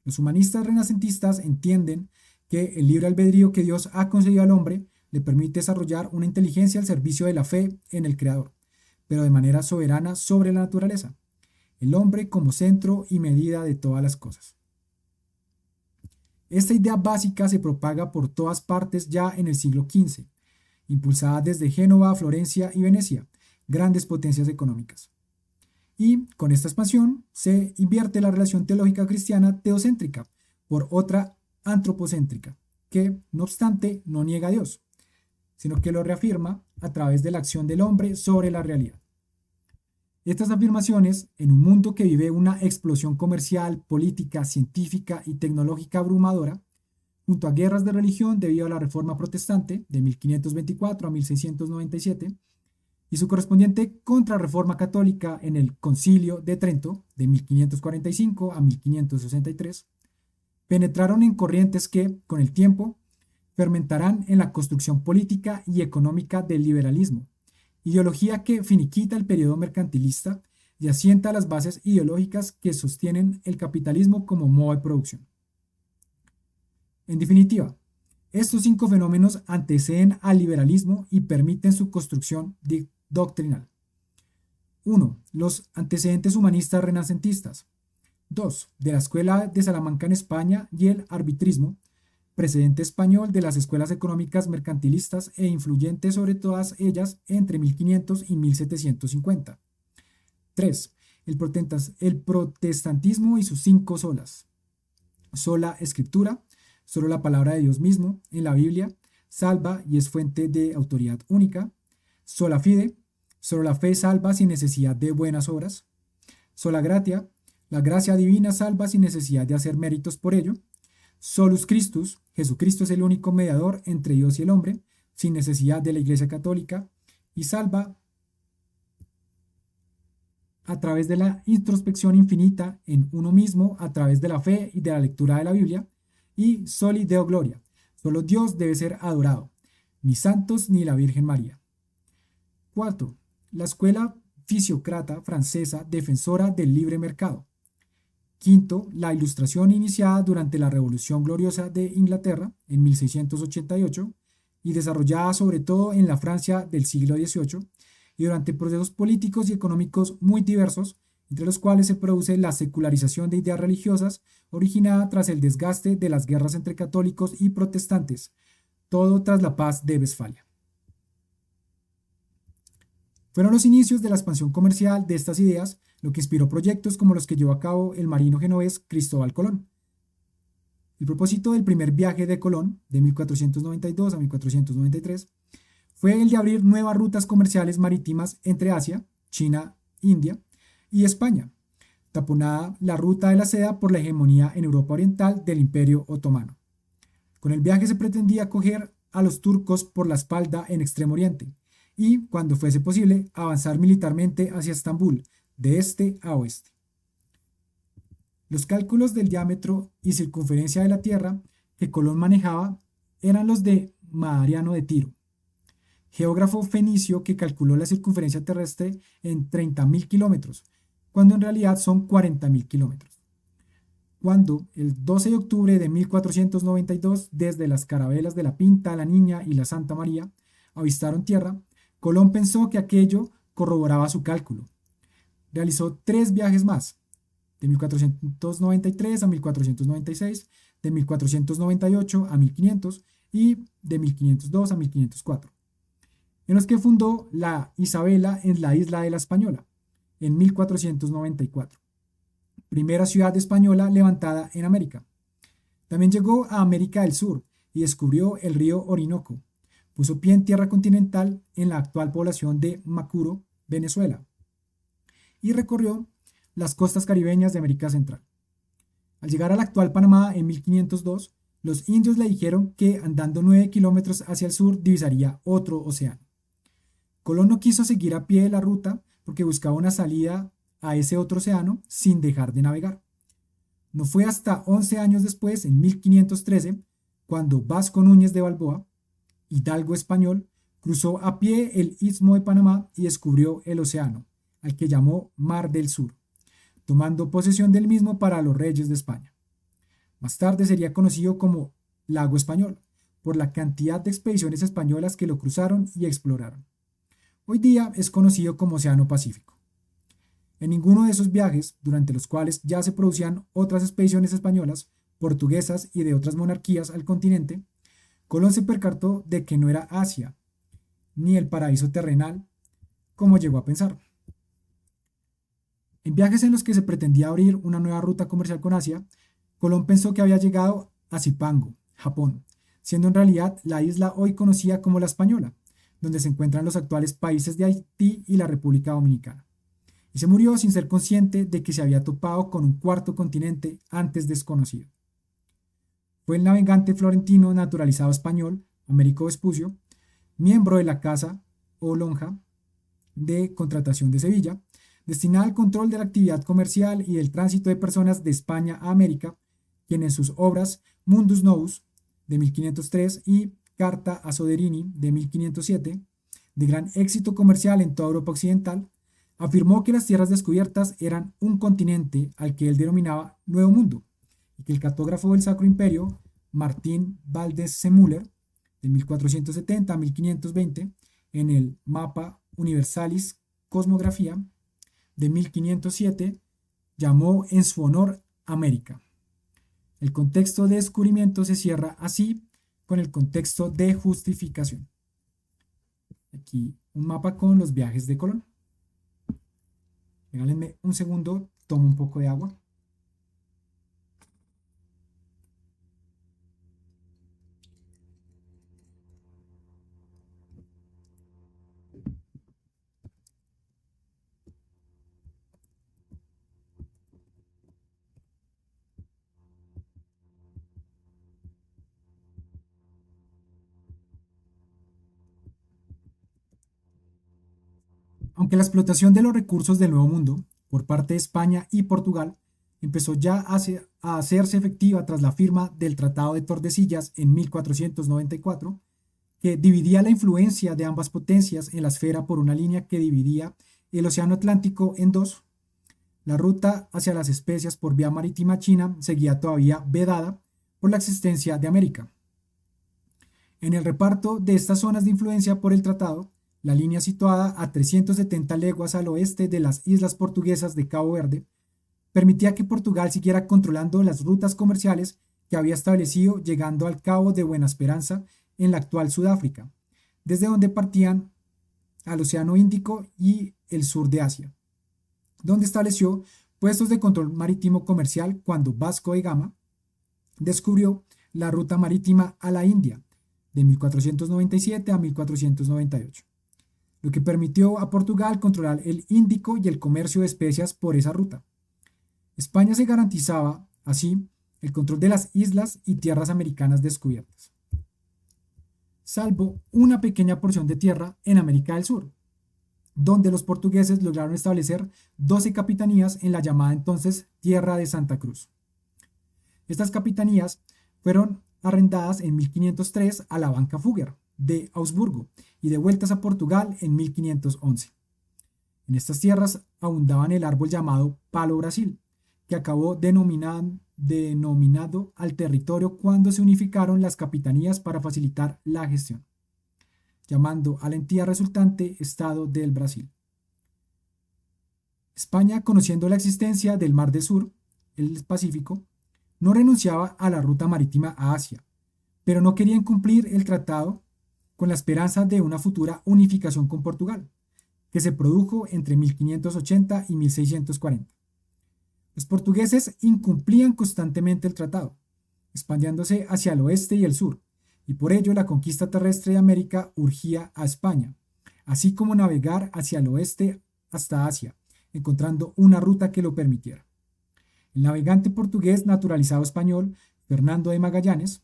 Speaker 1: Los humanistas renacentistas entienden que el libre albedrío que Dios ha concedido al hombre le permite desarrollar una inteligencia al servicio de la fe en el Creador, pero de manera soberana sobre la naturaleza, el hombre como centro y medida de todas las cosas. Esta idea básica se propaga por todas partes ya en el siglo XV, impulsada desde Génova, Florencia y Venecia, grandes potencias económicas. Y con esta expansión se invierte la relación teológica cristiana teocéntrica por otra antropocéntrica, que, no obstante, no niega a Dios, sino que lo reafirma a través de la acción del hombre sobre la realidad. Estas afirmaciones, en un mundo que vive una explosión comercial, política, científica y tecnológica abrumadora, junto a guerras de religión debido a la Reforma Protestante de 1524 a 1697 y su correspondiente contrarreforma católica en el Concilio de Trento de 1545 a 1563, penetraron en corrientes que, con el tiempo, fermentarán en la construcción política y económica del liberalismo, ideología que finiquita el periodo mercantilista y asienta las bases ideológicas que sostienen el capitalismo como modo de producción. En definitiva, estos 5 fenómenos anteceden al liberalismo y permiten su construcción doctrinal. 1. Los antecedentes humanistas renacentistas. 2. De la Escuela de Salamanca en España y el arbitrismo, precedente español de las escuelas económicas mercantilistas e influyente sobre todas ellas entre 1500 y 1750. 3. El protestantismo y sus 5 solas. Sola escritura, solo la palabra de Dios mismo en la Biblia, salva y es fuente de autoridad única. Sola fide, solo la fe salva sin necesidad de buenas obras. Sola gratia, la gracia divina salva sin necesidad de hacer méritos por ello. Solus Christus, Jesucristo es el único mediador entre Dios y el hombre, sin necesidad de la Iglesia Católica, y salva a través de la introspección infinita en uno mismo, a través de la fe y de la lectura de la Biblia. Y Soli Deo Gloria, solo Dios debe ser adorado, ni santos ni la Virgen María. 4. La escuela fisiócrata francesa defensora del libre mercado. 5. La ilustración iniciada durante la Revolución Gloriosa de Inglaterra en 1688 y desarrollada sobre todo en la Francia del siglo XVIII y durante procesos políticos y económicos muy diversos, entre los cuales se produce la secularización de ideas religiosas originada tras el desgaste de las guerras entre católicos y protestantes, todo tras la paz de Westfalia. Fueron los inicios de la expansión comercial de estas ideas lo que inspiró proyectos como los que llevó a cabo el marino genovés Cristóbal Colón. El propósito del primer viaje de Colón, de 1492 a 1493, fue el de abrir nuevas rutas comerciales marítimas entre Asia, China, India y España, taponada la ruta de la seda por la hegemonía en Europa Oriental del Imperio Otomano. Con el viaje se pretendía coger a los turcos por la espalda en Extremo Oriente y, cuando fuese posible, avanzar militarmente hacia Estambul, de este a oeste. Los cálculos del diámetro y circunferencia de la Tierra que Colón manejaba eran los de Madariano de Tiro, geógrafo fenicio que calculó la circunferencia terrestre en 30.000 kilómetros, cuando en realidad son 40.000 kilómetros. Cuando, el 12 de octubre de 1492, desde las carabelas de la Pinta, la Niña y la Santa María, avistaron tierra, Colón pensó que aquello corroboraba su cálculo. Realizó 3 viajes más, de 1493 a 1496, de 1498 a 1500 y de 1502 a 1504, en los que fundó la Isabela en la isla de la Española, en 1494, primera ciudad española levantada en América. También llegó a América del Sur y descubrió el río Orinoco. Puso pie en tierra continental en la actual población de Macuro, Venezuela, y recorrió las costas caribeñas de América Central. Al llegar al actual Panamá en 1502, los indios le dijeron que andando 9 kilómetros hacia el sur divisaría otro océano. Colón no quiso seguir a pie la ruta porque buscaba una salida a ese otro océano sin dejar de navegar. No fue hasta 11 años después, en 1513, cuando Vasco Núñez de Balboa, hidalgo español, cruzó a pie el Istmo de Panamá y descubrió el océano, al que llamó Mar del Sur, tomando posesión del mismo para los reyes de España. Más tarde sería conocido como Lago Español, por la cantidad de expediciones españolas que lo cruzaron y exploraron. Hoy día es conocido como Océano Pacífico. En ninguno de esos viajes, durante los cuales ya se producían otras expediciones españolas, portuguesas y de otras monarquías al continente, Colón se percató de que no era Asia, ni el paraíso terrenal, como llegó a pensar. En viajes en los que se pretendía abrir una nueva ruta comercial con Asia, Colón pensó que había llegado a Zipango, Japón, siendo en realidad la isla hoy conocida como La Española, donde se encuentran los actuales países de Haití y la República Dominicana. Y se murió sin ser consciente de que se había topado con un cuarto continente antes desconocido. Fue el navegante florentino naturalizado español, Américo Vespucio, miembro de la Casa o Lonja de Contratación de Sevilla, destinada al control de la actividad comercial y del tránsito de personas de España a América, quien en sus obras Mundus Novus de 1503 y Carta a Soderini de 1507 de gran éxito comercial en toda Europa Occidental, afirmó que las tierras descubiertas eran un continente al que él denominaba Nuevo Mundo, y que el cartógrafo del Sacro Imperio, Martín Valdes-Semüller, de 1470 a 1520, en el Mapa Universalis Cosmographia de 1507, llamó en su honor América. El contexto de descubrimiento se cierra así con el contexto de justificación. Aquí un mapa con los viajes de Colón. Regálenme un segundo, tomo un poco de agua. Aunque la explotación de los recursos del Nuevo Mundo por parte de España y Portugal empezó ya a hacerse efectiva tras la firma del Tratado de Tordesillas en 1494, que dividía la influencia de ambas potencias en la esfera por una línea que dividía el Océano Atlántico en dos, la ruta hacia las especias por vía marítima china seguía todavía vedada por la existencia de América. En el reparto de estas zonas de influencia por el tratado, la línea situada a 370 leguas al oeste de las islas portuguesas de Cabo Verde permitía que Portugal siguiera controlando las rutas comerciales que había establecido llegando al Cabo de Buena Esperanza en la actual Sudáfrica, desde donde partían al Océano Índico y el sur de Asia, donde estableció puestos de control marítimo comercial cuando Vasco de Gama descubrió la ruta marítima a la India de 1497 a 1498, lo que permitió a Portugal controlar el Índico y el comercio de especias por esa ruta. España se garantizaba, así, el control de las islas y tierras americanas descubiertas, salvo una pequeña porción de tierra en América del Sur, donde los portugueses lograron establecer 12 capitanías en la llamada entonces Tierra de Santa Cruz. Estas capitanías fueron arrendadas en 1503 a la Banca Fugger de Augsburgo y devueltas a Portugal en 1511. En estas tierras abundaban el árbol llamado Palo Brasil, que acabó denominado al territorio cuando se unificaron las capitanías para facilitar la gestión, llamando a la entidad resultante Estado del Brasil. España, conociendo la existencia del Mar del Sur, el Pacífico, no renunciaba a la ruta marítima a Asia, pero no quería incumplir el tratado con la esperanza de una futura unificación con Portugal, que se produjo entre 1580 y 1640. Los portugueses incumplían constantemente el tratado, expandiéndose hacia el oeste y el sur, y por ello la conquista terrestre de América urgía a España, así como navegar hacia el oeste hasta Asia, encontrando una ruta que lo permitiera. El navegante portugués naturalizado español, Fernando de Magallanes,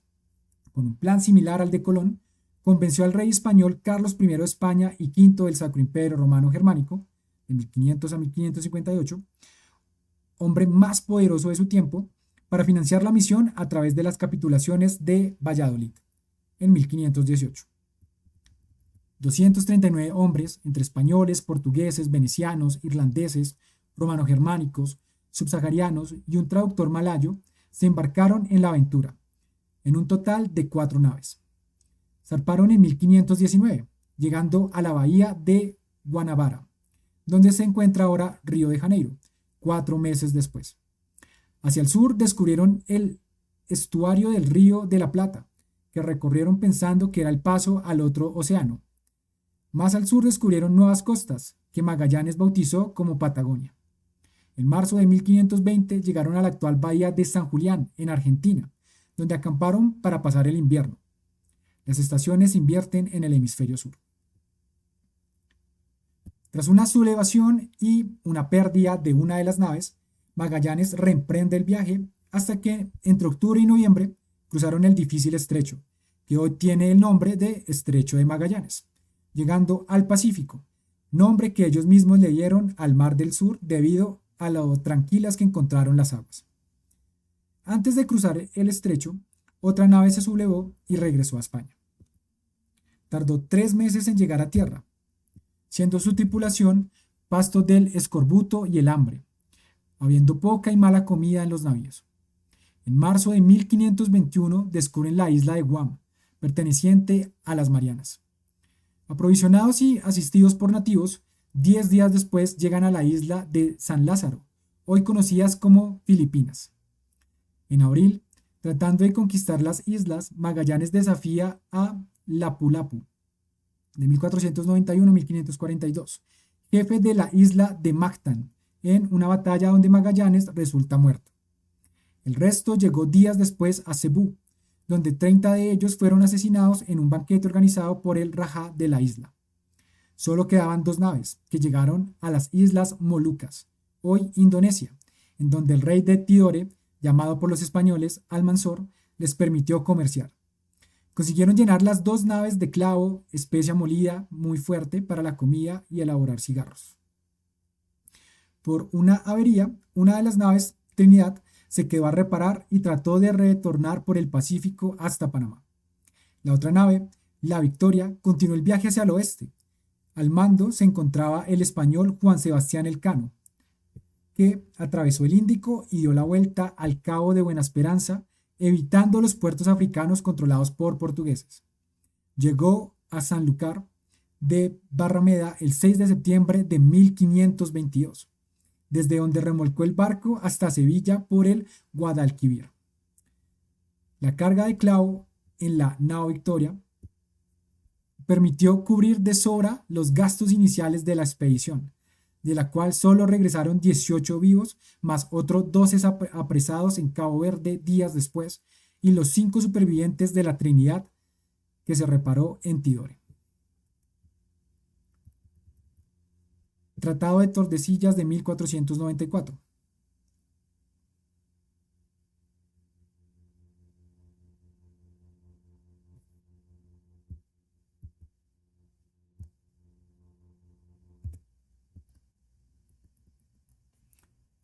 Speaker 1: con un plan similar al de Colón, convenció al rey español Carlos I de España y V del Sacro Imperio Romano Germánico, de 1500 a 1558, hombre más poderoso de su tiempo, para financiar la misión a través de las capitulaciones de Valladolid, en 1518. 239 hombres, entre españoles, portugueses, venecianos, irlandeses, romano-germánicos, subsaharianos y un traductor malayo, se embarcaron en la aventura, en un total de 4 naves. Zarparon en 1519, llegando a la bahía de Guanabara, donde se encuentra ahora Río de Janeiro, 4 meses después. Hacia el sur descubrieron el estuario del Río de la Plata, que recorrieron pensando que era el paso al otro océano. Más al sur descubrieron nuevas costas, que Magallanes bautizó como Patagonia. En marzo de 1520 llegaron a la actual bahía de San Julián, en Argentina, donde acamparon para pasar el invierno. Las estaciones invierten en el hemisferio sur. Tras una sublevación y una pérdida de una de las naves, Magallanes reemprende el viaje hasta que, entre octubre y noviembre, cruzaron el difícil estrecho, que hoy tiene el nombre de Estrecho de Magallanes, llegando al Pacífico, nombre que ellos mismos le dieron al Mar del Sur debido a lo tranquilas que encontraron las aguas. Antes de cruzar el estrecho, otra nave se sublevó y regresó a España. Tardó 3 meses en llegar a tierra, siendo su tripulación pasto del escorbuto y el hambre, habiendo poca y mala comida en los navíos. En marzo de 1521 descubren la isla de Guam, perteneciente a las Marianas. Aprovisionados y asistidos por nativos, 10 días después llegan a la isla de San Lázaro, hoy conocidas como Filipinas. En abril, tratando de conquistar las islas, Magallanes desafía a Lapu-Lapu, de 1491 a 1542, jefe de la isla de Mactan, en una batalla donde Magallanes resulta muerto. El resto llegó días después a Cebú, donde 30 de ellos fueron asesinados en un banquete organizado por el Rajá de la isla. Solo quedaban 2 naves, que llegaron a las Islas Molucas, hoy Indonesia, en donde el rey de Tidore, llamado por los españoles Almanzor, les permitió comerciar. Consiguieron llenar las 2 naves de clavo, especia molida muy fuerte para la comida y elaborar cigarros. Por una avería, una de las naves, Trinidad, se quedó a reparar y trató de retornar por el Pacífico hasta Panamá. La otra nave, la Victoria, continuó el viaje hacia el oeste. Al mando se encontraba el español Juan Sebastián Elcano, que atravesó el Índico y dio la vuelta al Cabo de Buena Esperanza, evitando los puertos africanos controlados por portugueses. Llegó a Sanlúcar de Barrameda el 6 de septiembre de 1522, desde donde remolcó el barco hasta Sevilla por el Guadalquivir. La carga de clavo en la nao Victoria permitió cubrir de sobra los gastos iniciales de la expedición, de la cual solo regresaron 18 vivos, más otros 12 apresados en Cabo Verde días después, y los 5 supervivientes de la Trinidad, que se reparó en Tidore. Tratado de Tordesillas de 1494.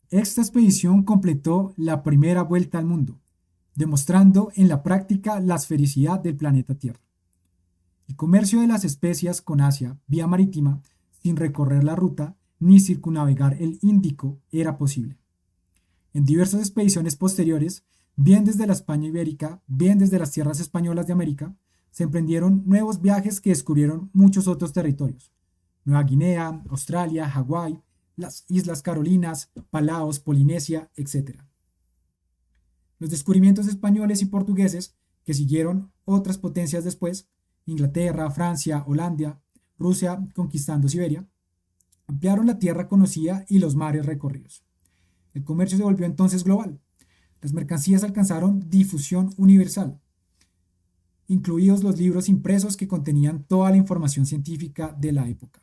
Speaker 1: Esta expedición completó la primera vuelta al mundo, demostrando en la práctica la esfericidad del planeta Tierra. El comercio de las especias con Asia vía marítima, sin recorrer la ruta ni circunnavegar el Índico, era posible. En diversas expediciones posteriores, bien desde la España ibérica, bien desde las tierras españolas de América, se emprendieron nuevos viajes que descubrieron muchos otros territorios: Nueva Guinea, Australia, Hawái, las Islas Carolinas, Palaos, Polinesia, etc. Los descubrimientos españoles y portugueses, que siguieron otras potencias después, Inglaterra, Francia, Holanda, Rusia conquistando Siberia, ampliaron la tierra conocida y los mares recorridos. El comercio se volvió entonces global. Las mercancías alcanzaron difusión universal, incluidos los libros impresos que contenían toda la información científica de la época.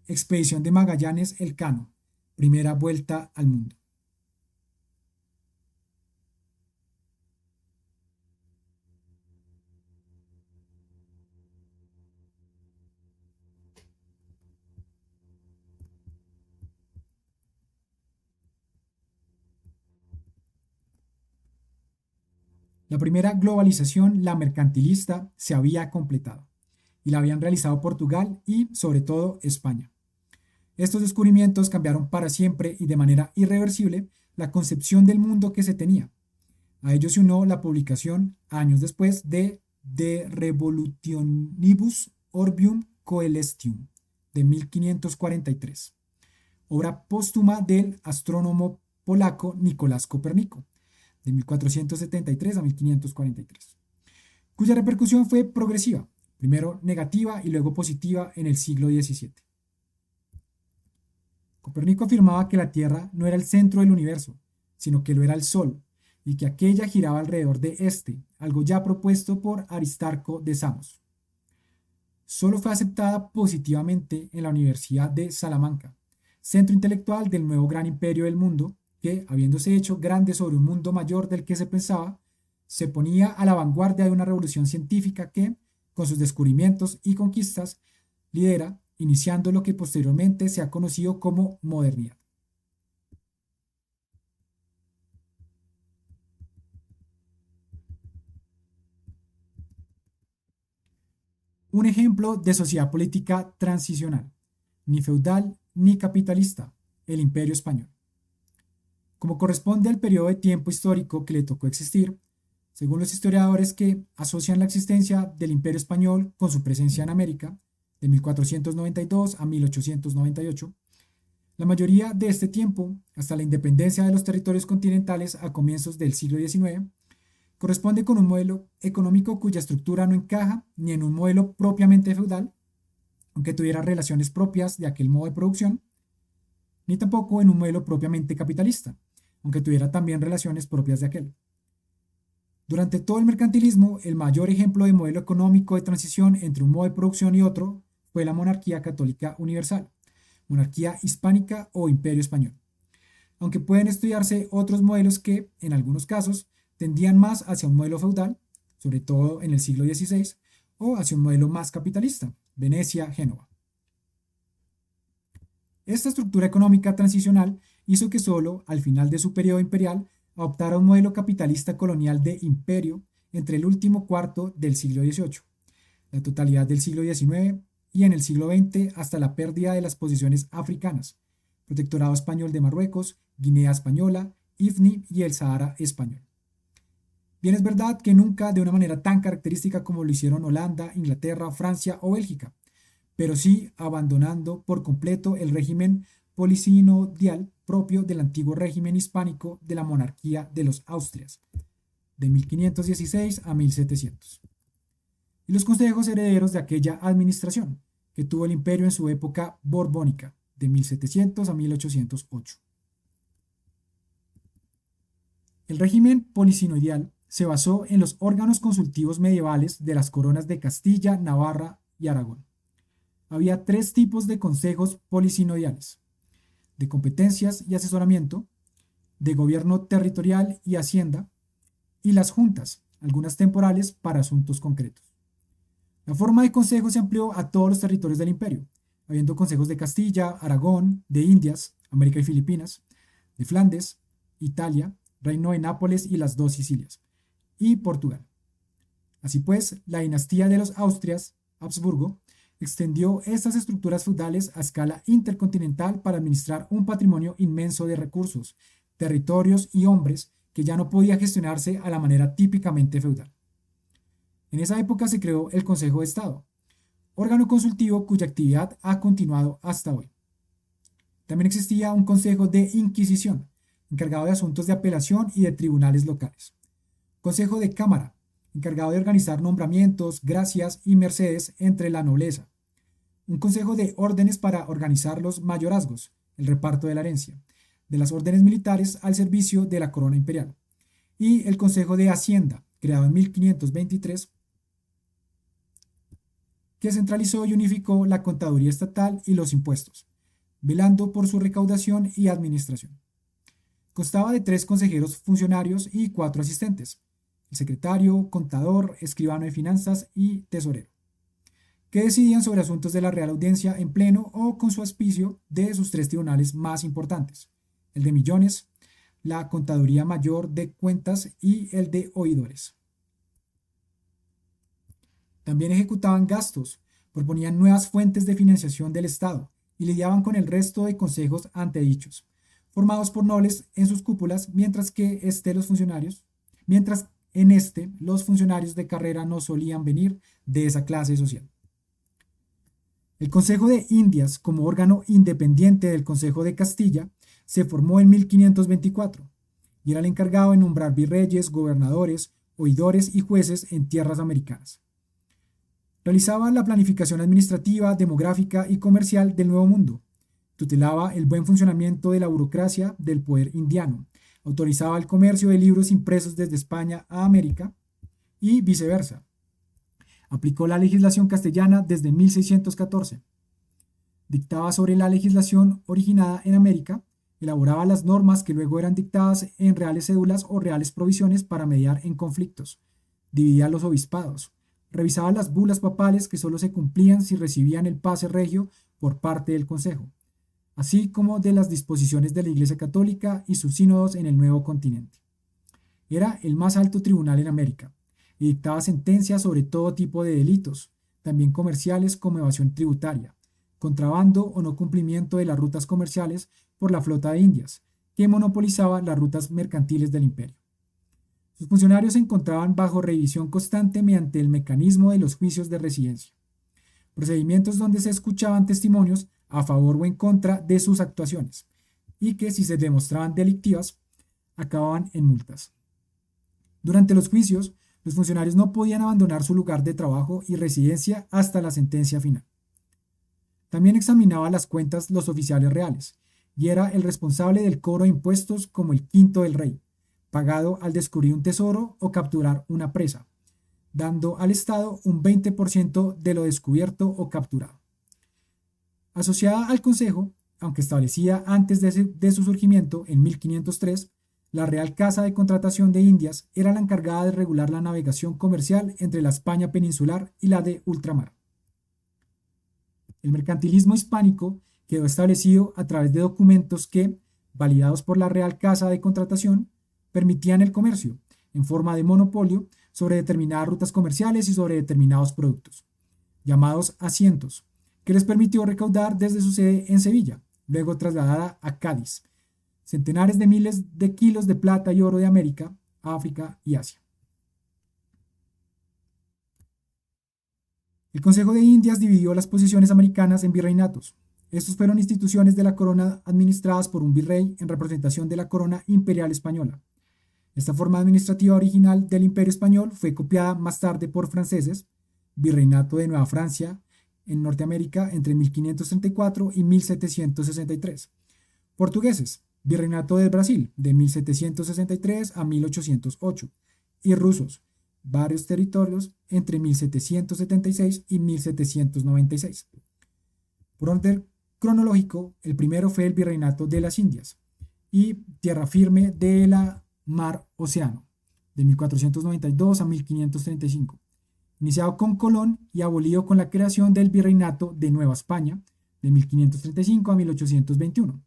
Speaker 1: Expedición de Magallanes Elcano, primera vuelta al mundo. La primera globalización, la mercantilista, se había completado y la habían realizado Portugal y, sobre todo, España. Estos descubrimientos cambiaron para siempre y de manera irreversible la concepción del mundo que se tenía. A ello se unió la publicación, años después, De Revolutionibus Orbium Coelestium, de 1543, obra póstuma del astrónomo polaco Nicolás Copérnico, de 1473 a 1543, cuya repercusión fue progresiva, primero negativa y luego positiva en el siglo XVII. Copérnico afirmaba que la Tierra no era el centro del universo, sino que lo era el Sol, y que aquella giraba alrededor de este, algo ya propuesto por Aristarco de Samos. Solo fue aceptada positivamente en la Universidad de Salamanca, centro intelectual del nuevo gran imperio del mundo, que, habiéndose hecho grande sobre un mundo mayor del que se pensaba, se ponía a la vanguardia de una revolución científica que, con sus descubrimientos y conquistas, lidera, iniciando lo que posteriormente se ha conocido como modernidad. Un ejemplo de sociedad política transicional, ni feudal ni capitalista, el Imperio Español. Como corresponde al periodo de tiempo histórico que le tocó existir, según los historiadores que asocian la existencia del Imperio Español con su presencia en América, de 1492 a 1898, la mayoría de este tiempo, hasta la independencia de los territorios continentales a comienzos del siglo XIX, corresponde con un modelo económico cuya estructura no encaja ni en un modelo propiamente feudal, aunque tuviera relaciones propias de aquel modo de producción, ni tampoco en un modelo propiamente capitalista, aunque tuviera también relaciones propias de aquel. Durante todo el mercantilismo, el mayor ejemplo de modelo económico de transición entre un modo de producción y otro fue la monarquía católica universal, monarquía hispánica o imperio español. Aunque pueden estudiarse otros modelos que, en algunos casos, tendían más hacia un modelo feudal, sobre todo en el siglo XVI, o hacia un modelo más capitalista, Venecia, Génova. Esta estructura económica transicional hizo que solo al final de su periodo imperial adoptara un modelo capitalista colonial de imperio entre el último cuarto del siglo XVIII, la totalidad del siglo XIX y en el siglo XX hasta la pérdida de las posesiones africanas, Protectorado Español de Marruecos, Guinea Española, Ifni y el Sahara Español. Bien es verdad que nunca de una manera tan característica como lo hicieron Holanda, Inglaterra, Francia o Bélgica, pero sí abandonando por completo el régimen polisinodial propio del antiguo régimen hispánico de la monarquía de los Austrias, de 1516 a 1700, y los consejos herederos de aquella administración, que tuvo el imperio en su época borbónica, de 1700 a 1808. El régimen polisinodial se basó en los órganos consultivos medievales de las coronas de Castilla, Navarra y Aragón. Había tres tipos de consejos polisinodiales: de competencias y asesoramiento, de gobierno territorial y hacienda, y las juntas, algunas temporales para asuntos concretos. La forma de consejo se amplió a todos los territorios del imperio, habiendo consejos de Castilla, Aragón, de Indias, América y Filipinas, de Flandes, Italia, Reino de Nápoles y las dos Sicilias, y Portugal. Así pues, la dinastía de los Austrias, Habsburgo, extendió estas estructuras feudales a escala intercontinental para administrar un patrimonio inmenso de recursos, territorios y hombres que ya no podía gestionarse a la manera típicamente feudal. En esa época se creó el Consejo de Estado, órgano consultivo cuya actividad ha continuado hasta hoy. También existía un Consejo de Inquisición, encargado de asuntos de apelación y de tribunales locales. Consejo de Cámara, encargado de organizar nombramientos, gracias y mercedes entre la nobleza. Un consejo de órdenes para organizar los mayorazgos, el reparto de la herencia, de las órdenes militares al servicio de la corona imperial. Y el Consejo de Hacienda, creado en 1523, que centralizó y unificó la contaduría estatal y los impuestos, velando por su recaudación y administración. Constaba de 3 consejeros funcionarios y 4 asistentes: el secretario, contador, escribano de finanzas y tesorero, que decidían sobre asuntos de la Real Audiencia en pleno o con su auspicio de sus 3 tribunales más importantes, el de millones, la Contaduría Mayor de Cuentas y el de Oidores. También ejecutaban gastos, proponían nuevas fuentes de financiación del Estado y lidiaban con el resto de consejos antedichos, formados por nobles en sus cúpulas, mientras los funcionarios de carrera no solían venir de esa clase social. El Consejo de Indias, como órgano independiente del Consejo de Castilla, se formó en 1524 y era el encargado de nombrar virreyes, gobernadores, oidores y jueces en tierras americanas. Realizaba la planificación administrativa, demográfica y comercial del Nuevo Mundo. Tutelaba el buen funcionamiento de la burocracia del poder indiano. Autorizaba el comercio de libros impresos desde España a América y viceversa. Aplicó la legislación castellana desde 1614. Dictaba sobre la legislación originada en América. Elaboraba las normas que luego eran dictadas en reales cédulas o reales provisiones para mediar en conflictos. Dividía los obispados. Revisaba las bulas papales que solo se cumplían si recibían el pase regio por parte del Consejo, así como de las disposiciones de la Iglesia Católica y sus sínodos en el Nuevo Continente. Era el más alto tribunal en América y dictaba sentencias sobre todo tipo de delitos, también comerciales como evasión tributaria, contrabando o no cumplimiento de las rutas comerciales por la flota de Indias, que monopolizaba las rutas mercantiles del imperio. Sus funcionarios se encontraban bajo revisión constante mediante el mecanismo de los juicios de residencia, procedimientos donde se escuchaban testimonios a favor o en contra de sus actuaciones, y que, si se demostraban delictivas, acababan en multas. Durante los juicios, los funcionarios no podían abandonar su lugar de trabajo y residencia hasta la sentencia final. También examinaba las cuentas los oficiales reales, y era el responsable del cobro de impuestos como el quinto del rey, pagado al descubrir un tesoro o capturar una presa, dando al Estado un 20% de lo descubierto o capturado. Asociada al Consejo, aunque establecida antes de su surgimiento en 1503, la Real Casa de Contratación de Indias era la encargada de regular la navegación comercial entre la España peninsular y la de ultramar. El mercantilismo hispánico quedó establecido a través de documentos que, validados por la Real Casa de Contratación, permitían el comercio, en forma de monopolio, sobre determinadas rutas comerciales y sobre determinados productos, llamados asientos, que les permitió recaudar desde su sede en Sevilla, luego trasladada a Cádiz, centenares de miles de kilos de plata y oro de América, África y Asia. El Consejo de Indias dividió las posesiones americanas en virreinatos. Estos fueron instituciones de la corona administradas por un virrey en representación de la corona imperial española. Esta forma administrativa original del Imperio Español fue copiada más tarde por franceses, Virreinato de Nueva Francia en Norteamérica entre 1534 y 1763, portugueses, Virreinato del Brasil de 1763 a 1808, y rusos, varios territorios entre 1776 y 1796. Por orden cronológico, el primero fue el Virreinato de las Indias y Tierra Firme de la Mar-Océano, de 1492 a 1535, iniciado con Colón y abolido con la creación del Virreinato de Nueva España, de 1535 a 1821,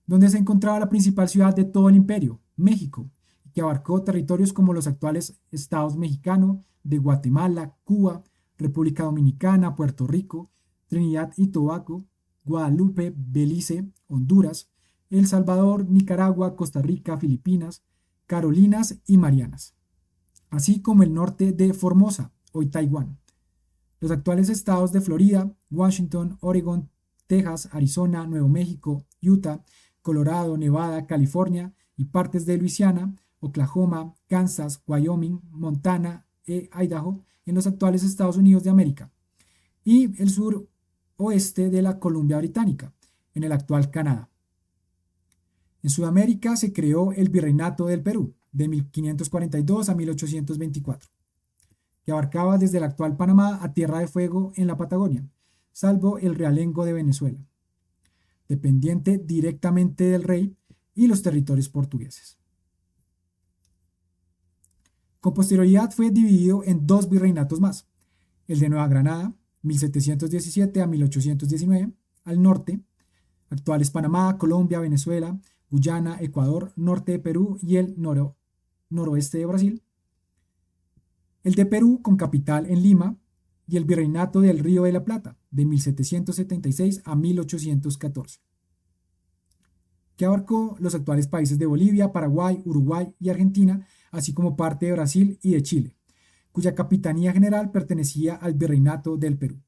Speaker 1: donde se encontraba la principal ciudad de todo el imperio, México, que abarcó territorios como los actuales estados mexicano, de Guatemala, Cuba, República Dominicana, Puerto Rico, Trinidad y Tobago, Guadalupe, Belice, Honduras, El Salvador, Nicaragua, Costa Rica, Filipinas, Carolinas y Marianas, así como el norte de Formosa, hoy Taiwán. Los actuales estados de Florida, Washington, Oregon, Texas, Arizona, Nuevo México, Utah, Colorado, Nevada, California y partes de Luisiana, Oklahoma, Kansas, Wyoming, Montana e Idaho en los actuales Estados Unidos de América, y el suroeste de la Columbia Británica, en el actual Canadá. En Sudamérica se creó el Virreinato del Perú, de 1542 a 1824, que abarcaba desde el actual Panamá a Tierra de Fuego en la Patagonia, salvo el realengo de Venezuela, dependiente directamente del rey y los territorios portugueses. Con posterioridad fue dividido en dos virreinatos más, el de Nueva Granada, 1717 a 1819, al norte, actuales Panamá, Colombia, Venezuela, Guyana, Ecuador, norte de Perú y el noroeste de Brasil, el de Perú con capital en Lima, y el Virreinato del Río de la Plata, de 1776 a 1814, que abarcó los actuales países de Bolivia, Paraguay, Uruguay y Argentina, así como parte de Brasil y de Chile, cuya capitanía general pertenecía al Virreinato del Perú.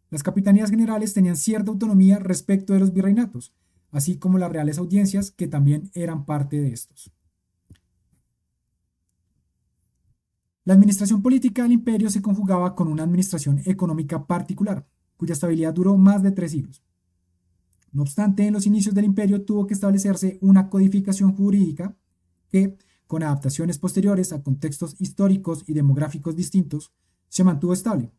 Speaker 1: Las capitanías generales tenían cierta autonomía respecto de los virreinatos, así como las reales audiencias, que también eran parte de estos. La administración política del imperio se conjugaba con una administración económica particular, cuya estabilidad duró más de 3 siglos. No obstante, en los inicios del imperio tuvo que establecerse una codificación jurídica que, con adaptaciones posteriores a contextos históricos y demográficos distintos, se mantuvo estable,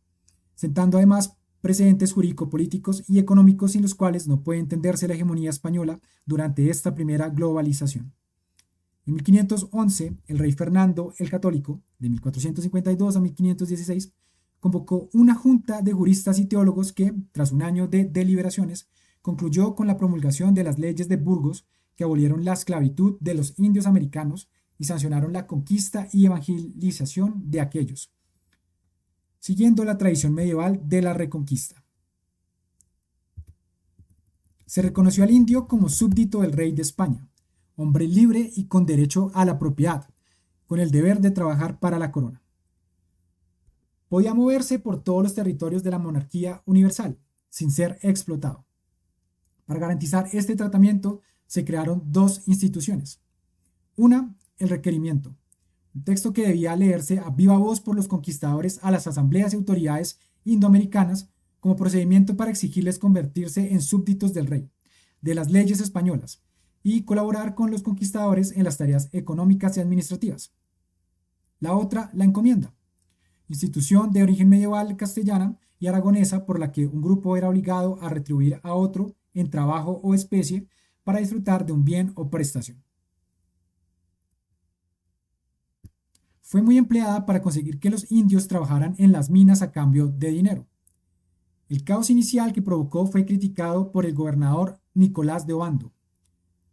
Speaker 1: sentando además precedentes jurídico-políticos y económicos sin los cuales no puede entenderse la hegemonía española durante esta primera globalización. En 1511, el rey Fernando el Católico, de 1452 a 1516, convocó una junta de juristas y teólogos que, tras un año de deliberaciones, concluyó con la promulgación de las leyes de Burgos que abolieron la esclavitud de los indios americanos y sancionaron la conquista y evangelización de aquellos. siguiendo la tradición medieval de la Reconquista. Se reconoció al indio como súbdito del rey de España, hombre libre y con derecho a la propiedad, con el deber de trabajar para la corona. Podía moverse por todos los territorios de la monarquía universal, sin ser explotado. Para garantizar este tratamiento, se crearon dos instituciones. Una, el requerimiento, un texto que debía leerse a viva voz por los conquistadores a las asambleas y autoridades indoamericanas como procedimiento para exigirles convertirse en súbditos del rey, de las leyes españolas, y colaborar con los conquistadores en las tareas económicas y administrativas. La otra, la encomienda, institución de origen medieval castellana y aragonesa por la que un grupo era obligado a retribuir a otro en trabajo o especie para disfrutar de un bien o prestación. Fue muy empleada para conseguir que los indios trabajaran en las minas a cambio de dinero. El caos inicial que provocó fue criticado por el gobernador Nicolás de Obando,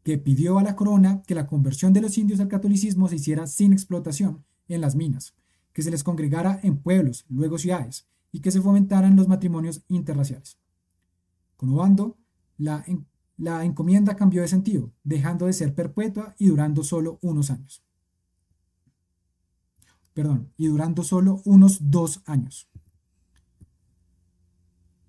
Speaker 1: que pidió a la corona que la conversión de los indios al catolicismo se hiciera sin explotación en las minas, que se les congregara en pueblos, luego ciudades, y que se fomentaran los matrimonios interraciales. Con Obando, la encomienda cambió de sentido, dejando de ser perpetua y durando solo unos años. Y durando solo unos 2 años.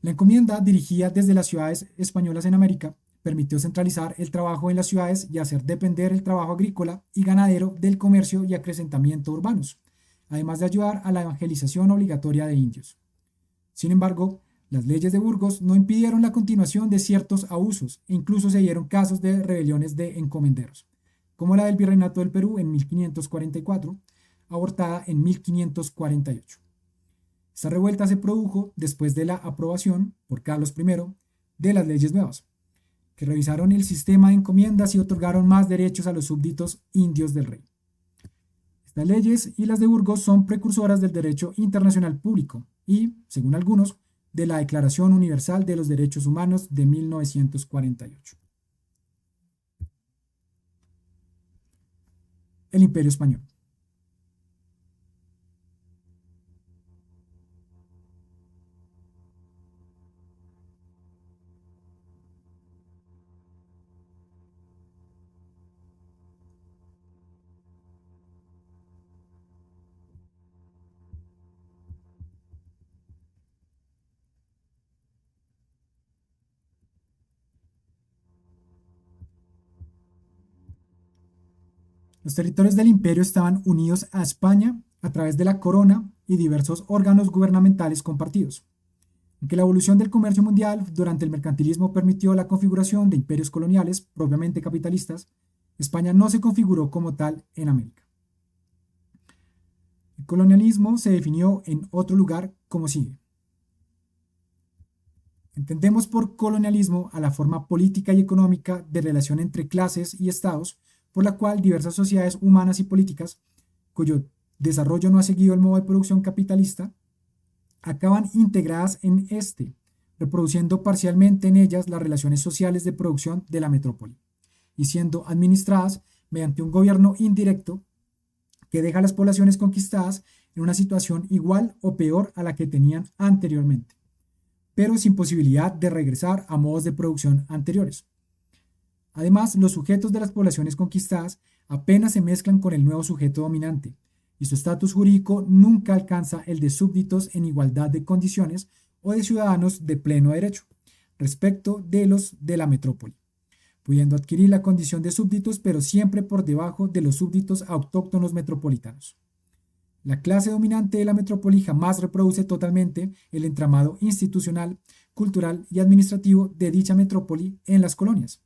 Speaker 1: La encomienda, dirigida desde las ciudades españolas en América, permitió centralizar el trabajo en las ciudades y hacer depender el trabajo agrícola y ganadero del comercio y acrecentamiento urbanos, además de ayudar a la evangelización obligatoria de indios. Sin embargo, las leyes de Burgos no impidieron la continuación de ciertos abusos e incluso se dieron casos de rebeliones de encomenderos, como la del Virreinato del Perú en 1544, abortada en 1548. Esta revuelta se produjo después de la aprobación por Carlos I de las leyes nuevas, que revisaron el sistema de encomiendas y otorgaron más derechos a los súbditos indios del rey. Estas leyes y las de Burgos son precursoras del derecho internacional público y, según algunos, de la Declaración Universal de los Derechos Humanos de 1948. El Imperio Español. Los territorios del imperio estaban unidos a España a través de la corona y diversos órganos gubernamentales compartidos. Aunque la evolución del comercio mundial durante el mercantilismo permitió la configuración de imperios coloniales propiamente capitalistas, España no se configuró como tal en América. El colonialismo se definió en otro lugar como sigue. Entendemos por colonialismo a la forma política y económica de relación entre clases y estados, por la cual diversas sociedades humanas y políticas, cuyo desarrollo no ha seguido el modo de producción capitalista, acaban integradas en este, reproduciendo parcialmente en ellas las relaciones sociales de producción de la metrópoli, y siendo administradas mediante un gobierno indirecto que deja a las poblaciones conquistadas en una situación igual o peor a la que tenían anteriormente, pero sin posibilidad de regresar a modos de producción anteriores. Además, los sujetos de las poblaciones conquistadas apenas se mezclan con el nuevo sujeto dominante, y su estatus jurídico nunca alcanza el de súbditos en igualdad de condiciones o de ciudadanos de pleno derecho, respecto de los de la metrópoli, pudiendo adquirir la condición de súbditos, pero siempre por debajo de los súbditos autóctonos metropolitanos. La clase dominante de la metrópoli jamás reproduce totalmente el entramado institucional, cultural y administrativo de dicha metrópoli en las colonias.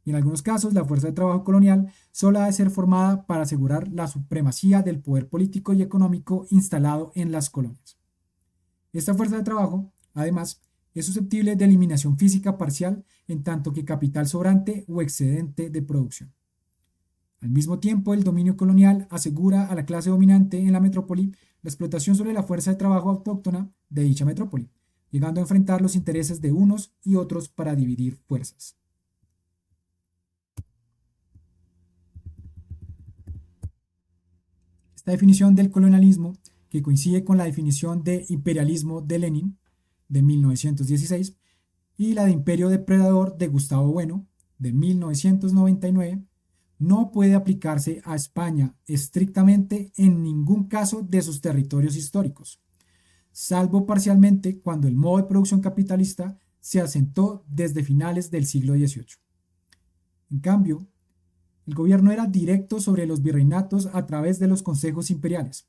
Speaker 1: Y en algunos casos, la fuerza de trabajo colonial solo ha de ser formada para asegurar la supremacía del poder político y económico instalado en las colonias. Esta fuerza de trabajo, además, es susceptible de eliminación física parcial en tanto que capital sobrante o excedente de producción. Al mismo tiempo, el dominio colonial asegura a la clase dominante en la metrópoli la explotación sobre la fuerza de trabajo autóctona de dicha metrópoli, llegando a enfrentar los intereses de unos y otros para dividir fuerzas. Esta definición del colonialismo que coincide con la definición de imperialismo de Lenin de 1916 y la de imperio depredador de Gustavo Bueno de 1999, no puede aplicarse a España estrictamente en ningún caso de sus territorios históricos, salvo parcialmente cuando el modo de producción capitalista se asentó desde finales del siglo XVIII. En cambio, el gobierno era directo sobre los virreinatos a través de los consejos imperiales,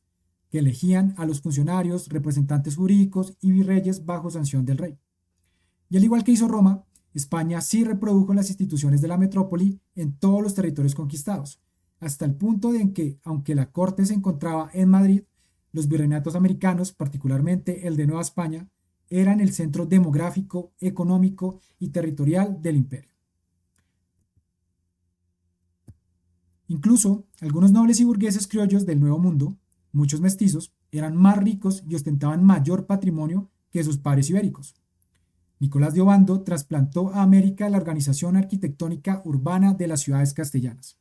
Speaker 1: que elegían a los funcionarios, representantes jurídicos y virreyes bajo sanción del rey. Y al igual que hizo Roma, España sí reprodujo las instituciones de la metrópoli en todos los territorios conquistados, hasta el punto de en que, aunque la corte se encontraba en Madrid, los virreinatos americanos, particularmente el de Nueva España, eran el centro demográfico, económico y territorial del imperio. Incluso algunos nobles y burgueses criollos del Nuevo Mundo, muchos mestizos, eran más ricos y ostentaban mayor patrimonio que sus pares ibéricos. Nicolás de Obando trasplantó a América la organización arquitectónica urbana de las ciudades castellanas.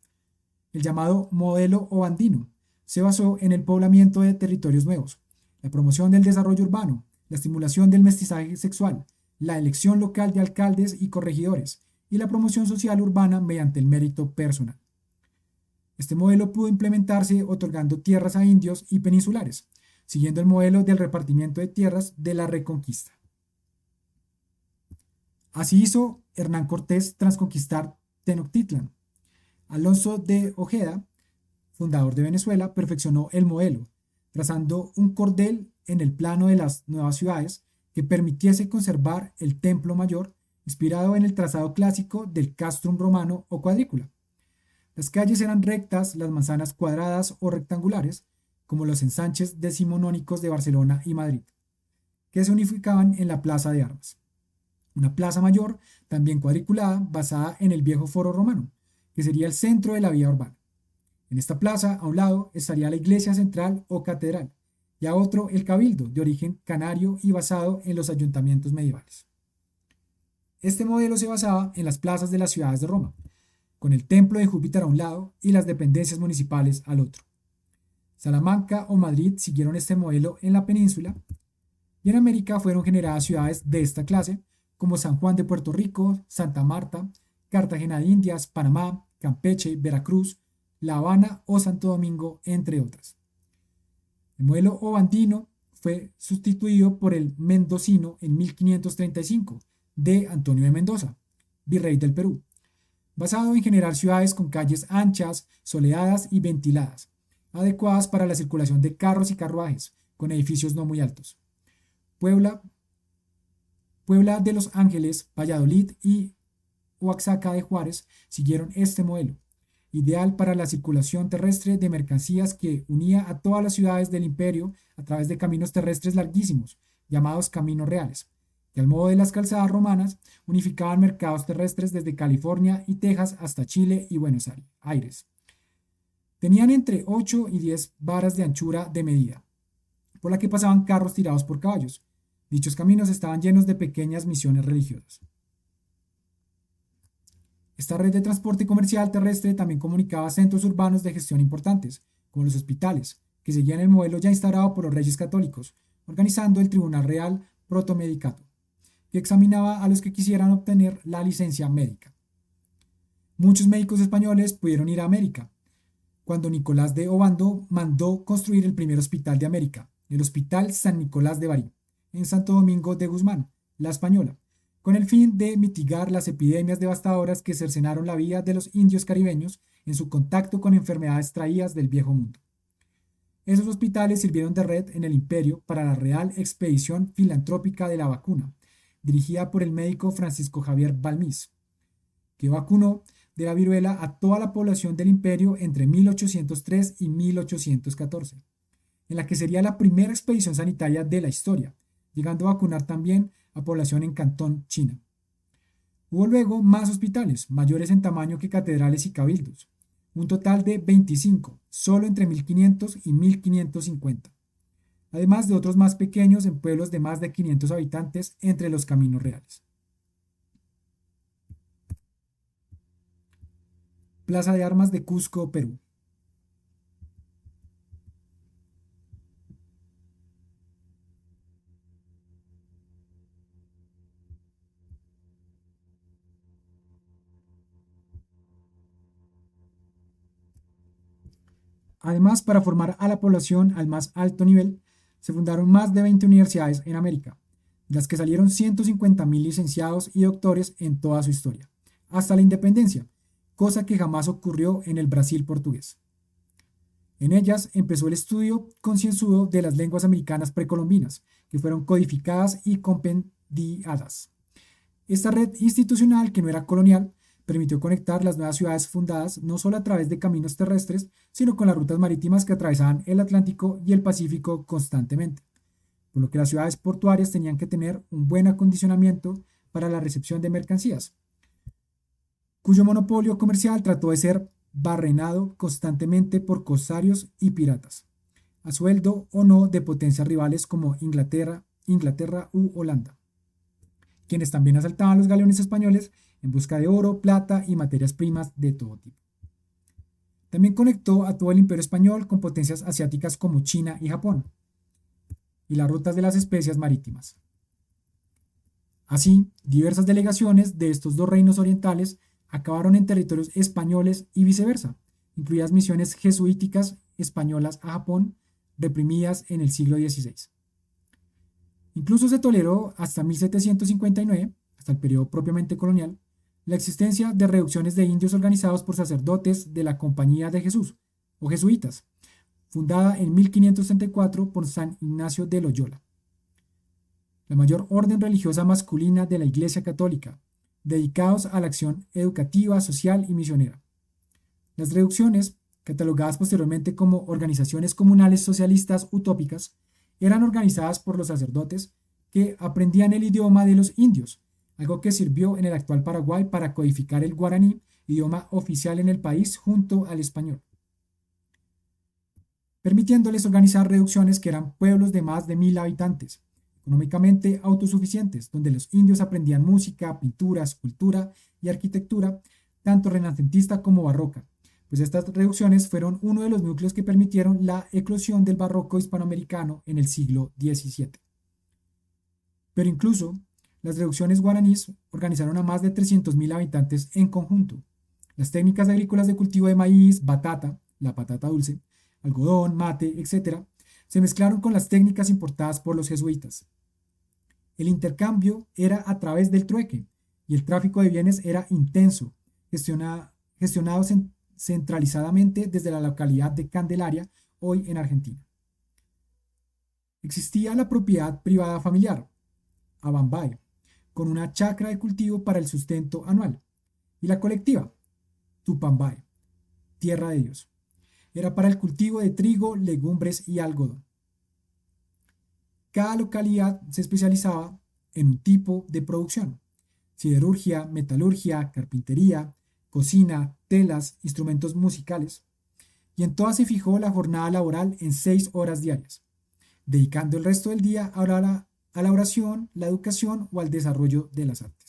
Speaker 1: El llamado modelo obandino se basó en el poblamiento de territorios nuevos, la promoción del desarrollo urbano, la estimulación del mestizaje sexual, la elección local de alcaldes y corregidores y la promoción social urbana mediante el mérito personal. Este modelo pudo implementarse otorgando tierras a indios y peninsulares, siguiendo el modelo del repartimiento de tierras de la Reconquista. Así hizo Hernán Cortés tras conquistar Tenochtitlan. Alonso de Ojeda, fundador de Venezuela, perfeccionó el modelo, trazando un cordel en el plano de las nuevas ciudades que permitiese conservar el templo mayor, inspirado en el trazado clásico del castrum romano o cuadrícula. Las calles eran rectas, las manzanas cuadradas o rectangulares, como los ensanches decimonónicos de Barcelona y Madrid, que se unificaban en la Plaza de Armas. Una plaza mayor, también cuadriculada, basada en el viejo foro romano, que sería el centro de la vida urbana. En esta plaza, a un lado, estaría la iglesia central o catedral, y a otro el cabildo, de origen canario y basado en los ayuntamientos medievales. Este modelo se basaba en las plazas de las ciudades de Roma, con el templo de Júpiter a un lado y las dependencias municipales al otro. Salamanca o Madrid siguieron este modelo en la península, y en América fueron generadas ciudades de esta clase, como San Juan de Puerto Rico, Santa Marta, Cartagena de Indias, Panamá, Campeche, Veracruz, La Habana o Santo Domingo, entre otras. El modelo obandino fue sustituido por el mendocino en 1535 de Antonio de Mendoza, virrey del Perú, basado en generar ciudades con calles anchas, soleadas y ventiladas, adecuadas para la circulación de carros y carruajes, con edificios no muy altos. Puebla de Los Ángeles, Valladolid y Oaxaca de Juárez siguieron este modelo, ideal para la circulación terrestre de mercancías que unía a todas las ciudades del imperio a través de caminos terrestres larguísimos, llamados caminos reales, que al modo de las calzadas romanas unificaban mercados terrestres desde California y Texas hasta Chile y Buenos Aires. Tenían entre 8 y 10 varas de anchura de medida, por la que pasaban carros tirados por caballos. Dichos caminos estaban llenos de pequeñas misiones religiosas. Esta red de transporte comercial terrestre también comunicaba centros urbanos de gestión importantes, como los hospitales, que seguían el modelo ya instaurado por los reyes católicos, organizando el Tribunal Real Protomedicato, que examinaba a los que quisieran obtener la licencia médica. Muchos médicos españoles pudieron ir a América, cuando Nicolás de Obando mandó construir el primer hospital de América, el Hospital San Nicolás de Bari, en Santo Domingo de Guzmán, La Española, con el fin de mitigar las epidemias devastadoras que cercenaron la vida de los indios caribeños en su contacto con enfermedades traídas del Viejo Mundo. Esos hospitales sirvieron de red en el imperio para la Real Expedición Filantrópica de la Vacuna, dirigida por el médico Francisco Javier Balmís, que vacunó de la viruela a toda la población del imperio entre 1803 y 1814, en la que sería la primera expedición sanitaria de la historia, llegando a vacunar también a población en Cantón, China. Hubo luego más hospitales, mayores en tamaño que catedrales y cabildos, un total de 25, solo entre 1500 y 1550, además de otros más pequeños en pueblos de más de 500 habitantes entre los caminos reales. Plaza de Armas de Cusco, Perú. Además, para formar a la población al más alto nivel, se fundaron más de 20 universidades en América, de las que salieron 150.000 licenciados y doctores en toda su historia, hasta la independencia, cosa que jamás ocurrió en el Brasil portugués. En ellas empezó el estudio concienzudo de las lenguas americanas precolombinas, que fueron codificadas y compendiadas. Esta red institucional, que no era colonial, permitió conectar las nuevas ciudades fundadas no solo a través de caminos terrestres, sino con las rutas marítimas que atravesaban el Atlántico y el Pacífico constantemente, por lo que las ciudades portuarias tenían que tener un buen acondicionamiento para la recepción de mercancías, cuyo monopolio comercial trató de ser barrenado constantemente por corsarios y piratas, a sueldo o no de potencias rivales como Inglaterra u Holanda, quienes también asaltaban los galeones españoles en busca de oro, plata y materias primas de todo tipo. También conectó a todo el imperio español con potencias asiáticas como China y Japón, y las rutas de las especias marítimas. Así, diversas delegaciones de estos dos reinos orientales acabaron en territorios españoles y viceversa, incluidas misiones jesuíticas españolas a Japón, reprimidas en el siglo XVI. Incluso se toleró hasta 1759, hasta el periodo propiamente colonial, la existencia de reducciones de indios organizados por sacerdotes de la Compañía de Jesús, o jesuitas, fundada en 1534 por San Ignacio de Loyola, la mayor orden religiosa masculina de la Iglesia Católica, dedicados a la acción educativa, social y misionera. Las reducciones, catalogadas posteriormente como organizaciones comunales socialistas utópicas, eran organizadas por los sacerdotes que aprendían el idioma de los indios, algo que sirvió en el actual Paraguay para codificar el guaraní, idioma oficial en el país junto al español, permitiéndoles organizar reducciones que eran pueblos de más de 1.000 habitantes, económicamente autosuficientes, donde los indios aprendían música, pintura, escultura y arquitectura, tanto renacentista como barroca, pues estas reducciones fueron uno de los núcleos que permitieron la eclosión del barroco hispanoamericano en el siglo XVII. Pero incluso las reducciones guaraníes organizaron a más de 300.000 habitantes en conjunto. Las técnicas agrícolas de cultivo de maíz, batata, la patata dulce, algodón, mate, etc., se mezclaron con las técnicas importadas por los jesuitas. El intercambio era a través del trueque y el tráfico de bienes era intenso, gestionado centralizadamente desde la localidad de Candelaria, hoy en Argentina. Existía la propiedad privada familiar, Abambae, con una chacra de cultivo para el sustento anual, y la colectiva, Tupambae, tierra de Dios. Era para el cultivo de trigo, legumbres y algodón. Cada localidad se especializaba en un tipo de producción: siderurgia, metalurgia, carpintería, cocina, telas, instrumentos musicales, y en todas se fijó la jornada laboral en 6 horas diarias, dedicando el resto del día a la oración, la educación o al desarrollo de las artes.